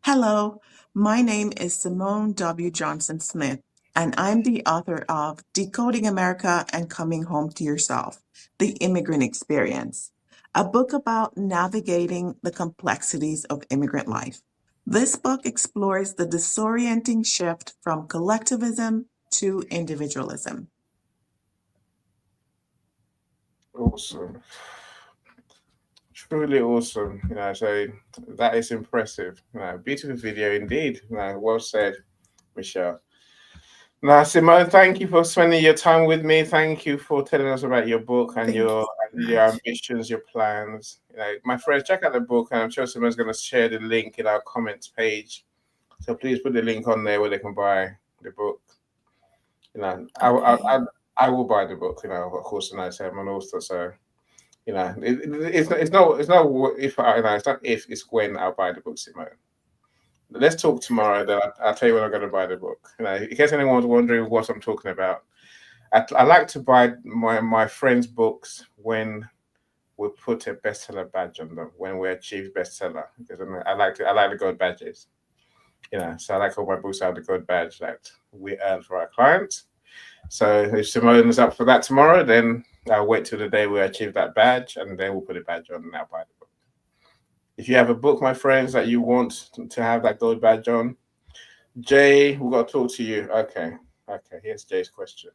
Hello, my name is Simone W. Johnson Smith, and I'm the author of Decoding America and Coming Home to Yourself, The Immigrant Experience, a book about navigating the complexities of immigrant life. This book explores the disorienting shift from collectivism to individualism. awesome, truly awesome. So that is impressive. Beautiful video indeed. Well said, Michelle. Now, Simone, thank you for spending your time with me. Thank you for telling us about your book and Thank you so your much. ambitions, your plans. My friends, check out the book, and I'm sure Simone's going to share the link in our comments page. So please put the link on there where they can buy the book. Okay. I will buy the book. Of course, and I say I'm an author, so it's not if it's not if, it's when I'll buy the book, Simone. Let's talk tomorrow. Then I'll tell you when I'm going to buy the book. In case anyone's wondering what I'm talking about, I like to buy my friends' books when we put a bestseller badge on them, when we achieve bestseller, because I like the gold badges. So I like all my books have the gold badge that we earn for our clients. So if Simone is up for that tomorrow, then I'll wait till the day we achieve that badge, and then we'll put a badge on and I'll buy the book. If you have a book, my friends, that you want to have that gold badge on, Jay, we've got to talk to you. Okay. Here's Jay's question.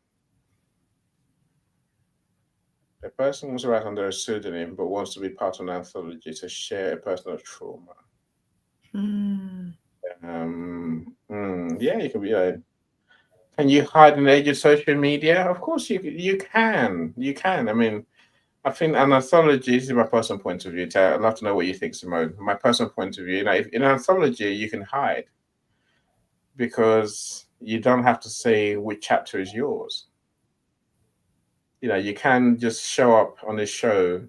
A person wants to write under a pseudonym but wants to be part of an anthology to share a personal trauma. Mm. Yeah, you can be. Can you hide in the age of social media? Of course, you can. You can. I mean, I think an anthology, this is my personal point of view. I'd love to know what you think, Simone. My personal point of view, if in an anthology you can hide because you don't have to say which chapter is yours. You can just show up on the show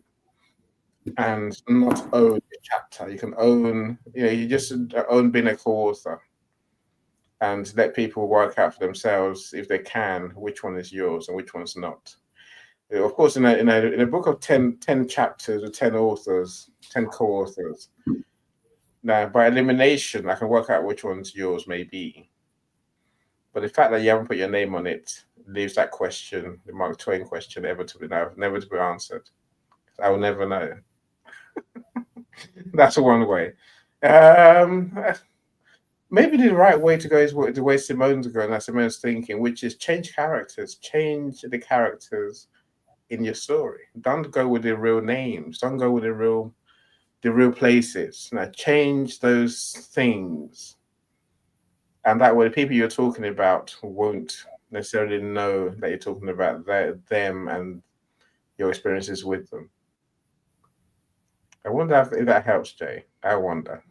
and not own a chapter. You can own, you just own being a co-author and let people work out for themselves, if they can, which one is yours and which one's not. Of course, in a book of 10 chapters with 10 authors, 10 co-authors, now by elimination, I can work out which one's yours may be. But the fact that you haven't put your name on it leaves that question, the Mark Twain question, never to be answered. I will never know. That's one way. Maybe the right way to go is the way Simone's going, that Simone's thinking, which is change characters, change the characters in your story. Don't go with the real names. Don't go with the real places. Now change those things, and that way the people you're talking about won't necessarily know that you're talking about them and your experiences with them. I wonder if that helps, Jay. I wonder.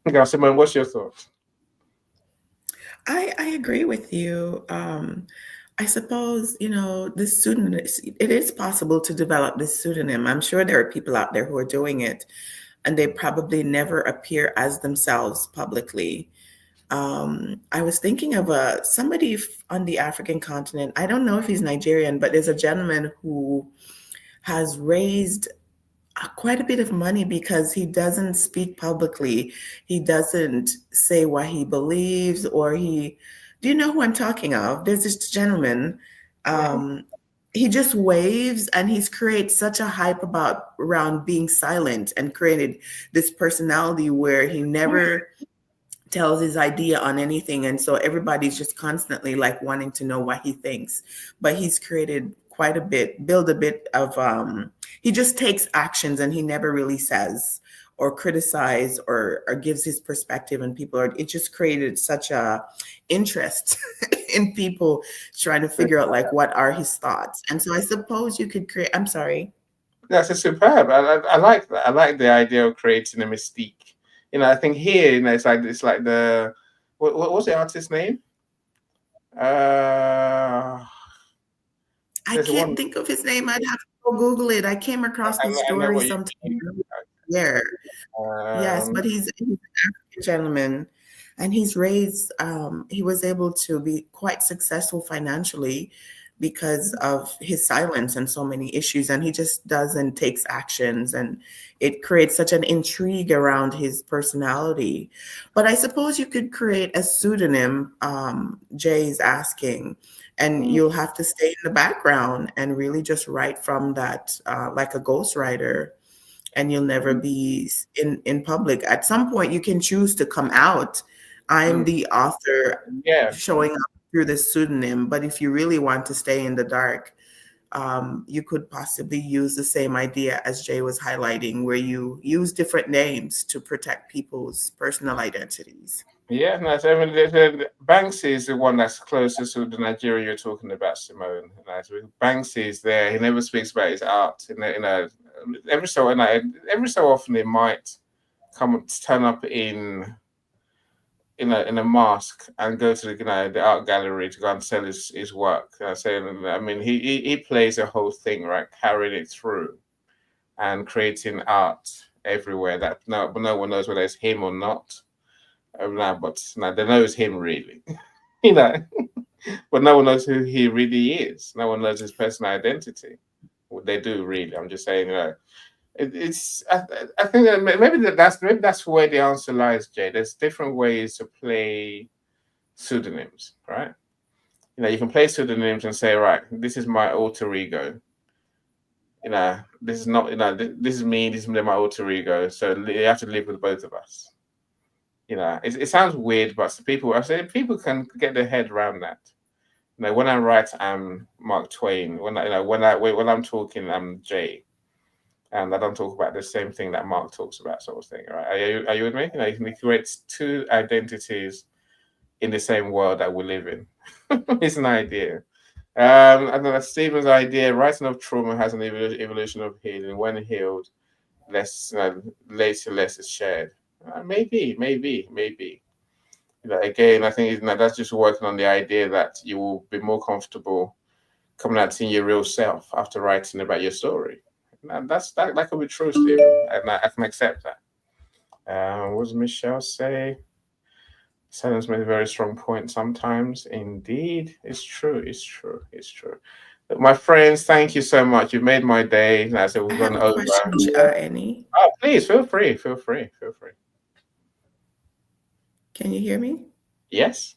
Okay, Simone, what's your thoughts? I agree with you. I suppose, this pseudonym, it is possible to develop this pseudonym. I'm sure there are people out there who are doing it, and they probably never appear as themselves publicly. I was thinking of somebody on the African continent. I don't know if he's Nigerian, but there's a gentleman who has raised quite a bit of money because he doesn't speak publicly. He doesn't say what he believes, or do you know who I'm talking of? There's this gentleman. Um, he just waves, and he's created such a hype around being silent, and created this personality where he never tells his idea on anything. And so everybody's just constantly like wanting to know what he thinks. But he's created quite a bit, build a bit of he just takes actions, and he never really says or criticize or gives his perspective, and people are, it just created such a interest in people trying to figure out like what are his thoughts. And so I suppose you could create, I'm sorry. That's a superb. I like that. I like the idea of creating a mystique. I think here, it's like the what's the artist's name? I can't think of his name. I'd have to go Google it. I came across this story sometime. Yeah. Yes, but he's an African gentleman, and he's raised, he was able to be quite successful financially because of his silence and so many issues. And he just does and takes actions, and it creates such an intrigue around his personality. But I suppose you could create a pseudonym, Jay's asking, and you'll have to stay in the background and really just write from that, like a ghostwriter, and you'll never be in public. At some point, you can choose to come out. I'm the author showing up through this pseudonym. But if you really want to stay in the dark, you could possibly use the same idea as Jay was highlighting, where you use different names to protect people's personal identities. Yeah, no, so, I mean, Banksy is the one that's closest to the Nigeria you're talking about, Simone. Banksy is there. He never speaks about his art. Every so often, it might turn up in a mask and go to the art gallery to go and sell his work. I mean, he plays the whole thing, right, carrying it through and creating art everywhere that no one knows whether it's him or not. But they know it's him really, but no one knows who he really is. No one knows his personal identity. What they do really. I'm just saying, I think that maybe that's where the answer lies, Jay. There's different ways to play pseudonyms, right? You can play pseudonyms and say, right, this is my alter ego. This is not, this is me. This is my alter ego. So you have to live with both of us. It sounds weird, but people can get their head around that. When I write, I'm Mark Twain. When I'm talking, I'm Jay, and I don't talk about the same thing that Mark talks about, sort of thing. Right? Are you with me? You can create two identities in the same world that we live in. It's an idea. And then Stephen's idea: writing of trauma has an evolution of healing. When healed, later less is shared. Maybe. Again, I think that's just working on the idea that you will be more comfortable coming out seeing your real self after writing about your story. And that could be true, Stephen, and I can accept that. What does Michelle say? Silence makes a very strong point sometimes. Indeed, it's true. My friends, thank you so much. You've made my day. So we've gone over. Any? Oh, please feel free. Can you hear me? Yes.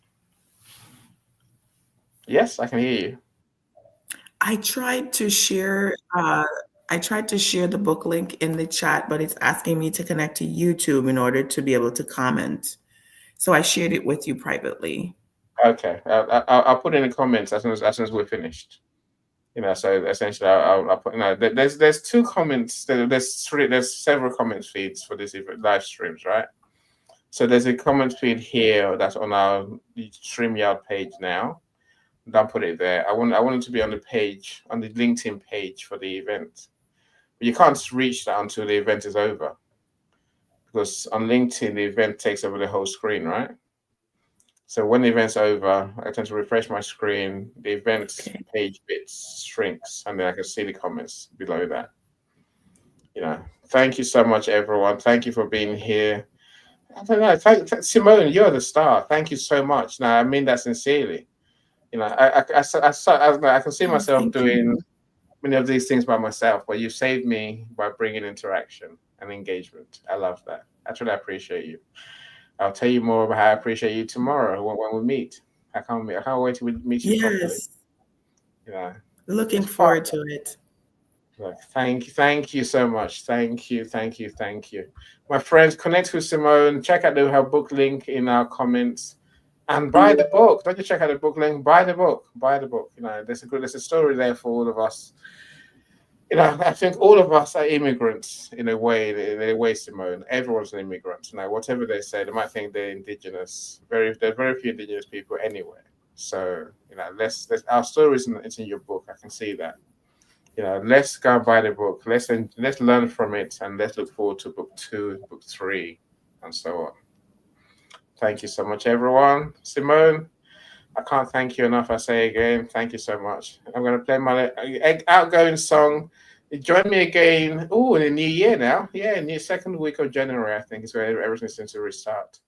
Yes, I can hear you. I tried to share the book link in the chat, but it's asking me to connect to YouTube in order to be able to comment. So I shared it with you privately. Okay, I'll put in the comments as soon as we're finished. So essentially, I'll put. There's two comments. There's several comment feeds for this live streams, right? So there's a comment feed here that's on our StreamYard page now. Don't put it there. I want it to be on the page, on the LinkedIn page for the event. But you can't reach that until the event is over, because on LinkedIn the event takes over the whole screen, right? So when the event's over, I tend to refresh my screen. The event page bit shrinks, and then I can see the comments below that. Thank you so much, everyone. Thank you for being here. I don't know. Simone, you're the star. Thank you so much. Now, I mean that sincerely. I can see myself doing many of these things by myself, but you saved me by bringing interaction and engagement. I love that. I truly appreciate you. I'll tell you more about how I appreciate you tomorrow when we meet. I can't wait to meet you properly. Looking It's part. forward to it. Look, thank you so much. Thank you. My friends, connect with Simone. Check out her book link in our comments, and buy the book. Don't just check out the book link. Buy the book. Buy the book. There's a story there for all of us. I think all of us are immigrants in a way. In a way, Simone. Everyone's an immigrant. Whatever they say, they might think they're indigenous. There are very few indigenous people anyway. So let's our stories it's in your book. I can see that. Let's go and buy the book. Let's learn from it, and let's look forward to book 2, book 3, and so on. Thank you so much, everyone. Simone, I can't thank you enough. I say again, thank you so much. I'm going to play my outgoing song. Join me again. Oh, in the new year now. Yeah, in the second week of January, I think is where everything seems to restart.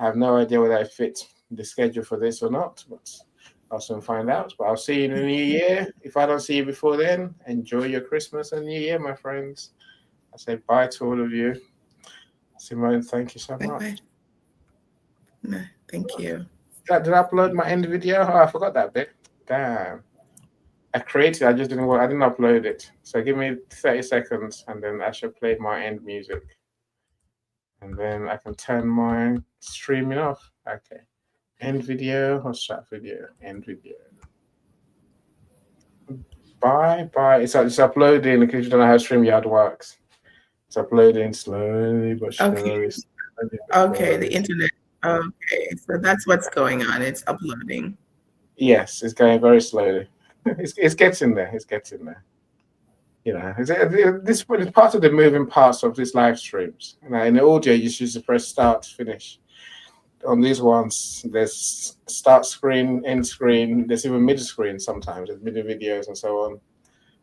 I have no idea whether I fit the schedule for this or not, but I'll soon find out. But I'll see you in the new year. If I don't see you before then, enjoy your Christmas and New Year, my friends. I say bye to all of you. Simone, thank you so much. Bye. No, thank you. Did I upload my end video? Oh, I forgot that bit. Damn. I created it, I just didn't upload it. So give me 30 seconds and then I should play my end music. And then I can turn my streaming off. Okay. End video or start video? End video. Bye. It's uploading because you don't know how StreamYard works. It's uploading slowly but surely. Okay, the internet. Okay, so that's what's going on. It's uploading. Yes, it's going very slowly. It's getting there. It's getting there. This is part of the moving parts of these live streams. In the audio, you should press start, finish. On these ones, there's start screen, end screen. There's even mid screen sometimes. There's mid videos and so on.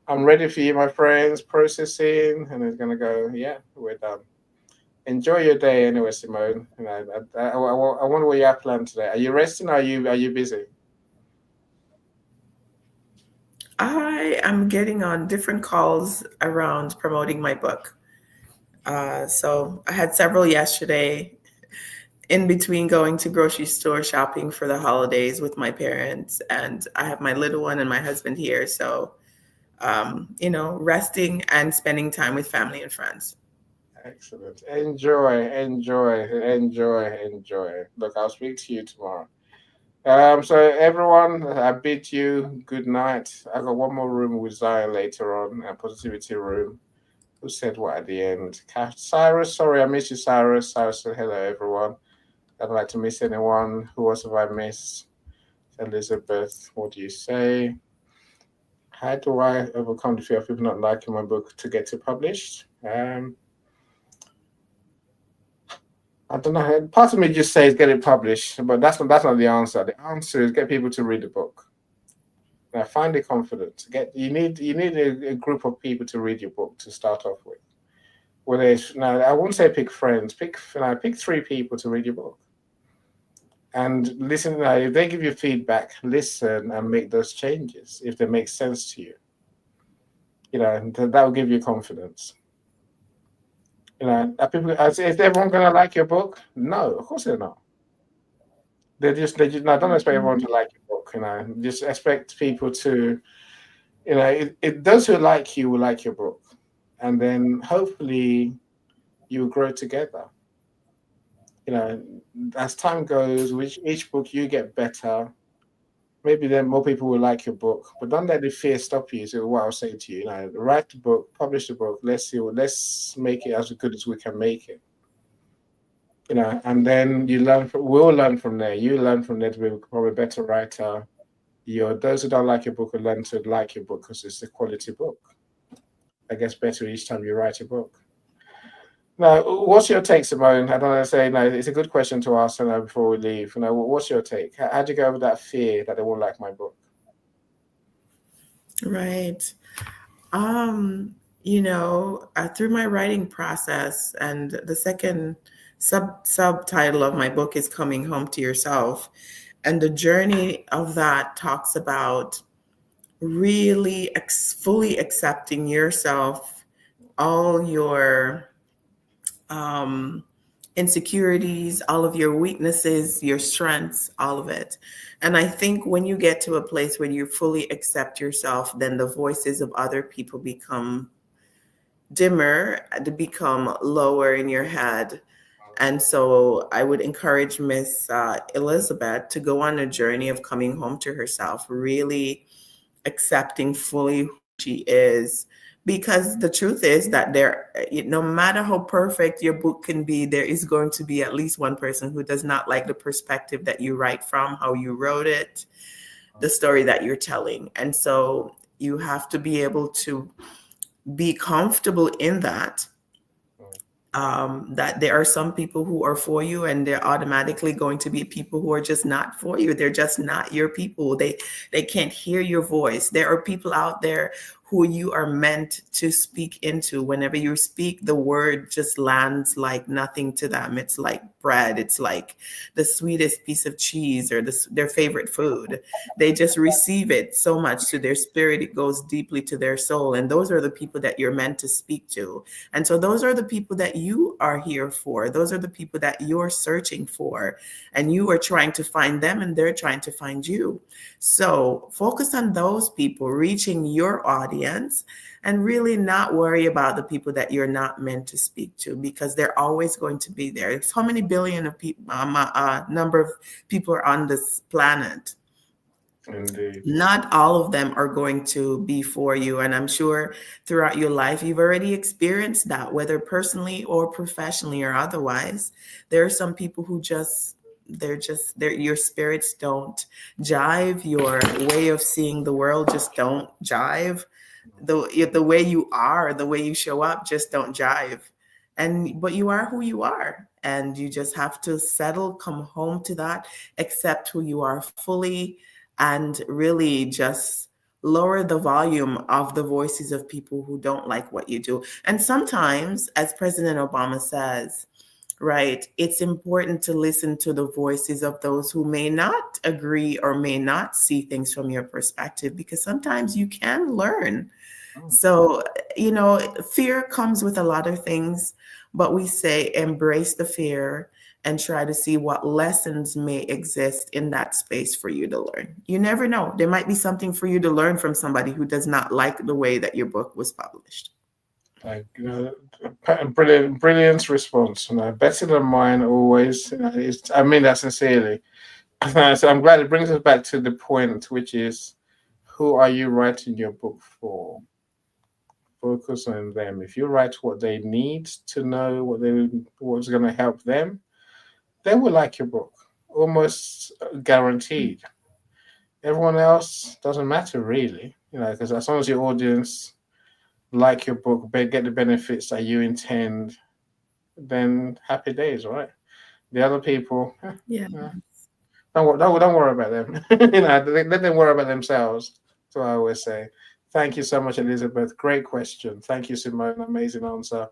I'm ready for you, my friends. Processing, and it's gonna go. Yeah, we're done. Enjoy your day, anyway, Simone. I wonder what you have planned today. Are you resting? Or are you busy? I am getting on different calls around promoting my book. So I had several yesterday in between going to grocery store shopping for the holidays with my parents. And I have my little one and my husband here. So, resting and spending time with family and friends. Excellent. Enjoy. Look, I'll speak to you tomorrow. So everyone, I bid you good night. I got one more room with Zion later on, a positivity room. Who said what at the end? Cyrus, sorry, I missed you, Cyrus. Cyrus said hello, everyone. I don't like to miss anyone. Who else have I missed? Elizabeth, what do you say? How do I overcome the fear of people not liking my book to get it published? I don't know. Part of me just says get it published, but that's not the answer. The answer is get people to read the book. Now find the confidence. You need a group of people to read your book to start off with. I won't say pick friends. Pick 3 people to read your book. And listen. If they give you feedback, listen and make those changes if they make sense to you. That will give you confidence. Is everyone going to like your book? No, of course they're not. They just no, don't expect everyone to like your book. Just expect people to, those who like you will like your book, and then hopefully you will grow together. As time goes, each book you get better. Maybe then more people will like your book, but don't let the fear stop you. So what I'll say to you, write the book, publish the book. Let's make it as good as we can make it. And then we'll learn from there. You learn from there to be probably a better writer. Those who don't like your book will learn to like your book because it's a quality book. I guess better each time you write a book. Now, what's your take, Simone? I don't want to say, no, it's a good question to ask before we leave. What's your take? How'd you go over that fear that they won't like my book? Right. Through my writing process, and the second subtitle of my book is Coming Home to Yourself. And the journey of that talks about really fully accepting yourself, all your insecurities, all of your weaknesses, your strengths, all of it. And I think when you get to a place where you fully accept yourself, then the voices of other people become dimmer, to become lower in your head. And so I would encourage Miss Elizabeth to go on a journey of coming home to herself, really accepting fully who she is. Because the truth is that no matter how perfect your book can be, there is going to be at least one person who does not like the perspective that you write from, how you wrote it, the story that you're telling. And so you have to be able to be comfortable in that. That there are some people who are for you, and they're automatically going to be people who are just not for you. They're just not your people. They can't hear your voice. There are people out there who you are meant to speak into. Whenever you speak, the word just lands like nothing to them. It's like bread. It's like the sweetest piece of cheese, or their favorite food. They just receive it so much to their spirit. It goes deeply to their soul. And those are the people that you're meant to speak to. And so those are the people that you are here for. Those are the people that you're searching for. And you are trying to find them, and they're trying to find you. So focus on those people, reaching your audience, and really not worry about the people that you're not meant to speak to, because they're always going to be there. It's how many billion of people, number of people are on this planet. Indeed. Not all of them are going to be for you. And I'm sure throughout your life, you've already experienced that, whether personally or professionally or otherwise. There are some people who your spirits don't jive. Your way of seeing the world just don't jive. The way you are, the way you show up just don't jive. But you are who you are, and you just have to settle, come home to that, accept who you are fully, and really just lower the volume of the voices of people who don't like what you do. And sometimes, as President Obama says, right, it's important to listen to the voices of those who may not agree or may not see things from your perspective, because sometimes you can learn. So, fear comes with a lot of things, but we say embrace the fear and try to see what lessons may exist in that space for you to learn. You never know. There might be something for you to learn from somebody who does not like the way that your book was published. Brilliant response. Better than mine always. I mean that sincerely. So I'm glad it brings us back to the point, which is, who are you writing your book for? Focus on them. If you write what they need to know, what's going to help them, they will like your book, almost guaranteed. Everyone else doesn't matter really, because as long as your audience like your book, get the benefits that you intend, then happy days, right? The other people, don't worry about them. Let them worry about themselves. That's what I always say. Thank you so much, Elizabeth. Great question. Thank you, Simone. Amazing answer.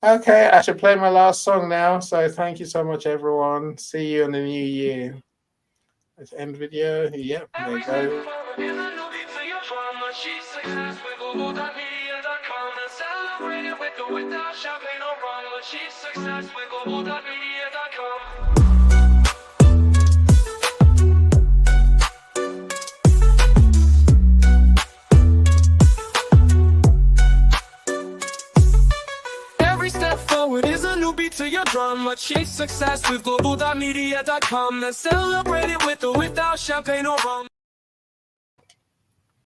Okay, I should play my last song now. So thank you so much, everyone. See you in the new year. Let's end video. Yep, there you go. To your drama, chase success with Global.Media.com. Let's celebrate it with or without champagne or rum.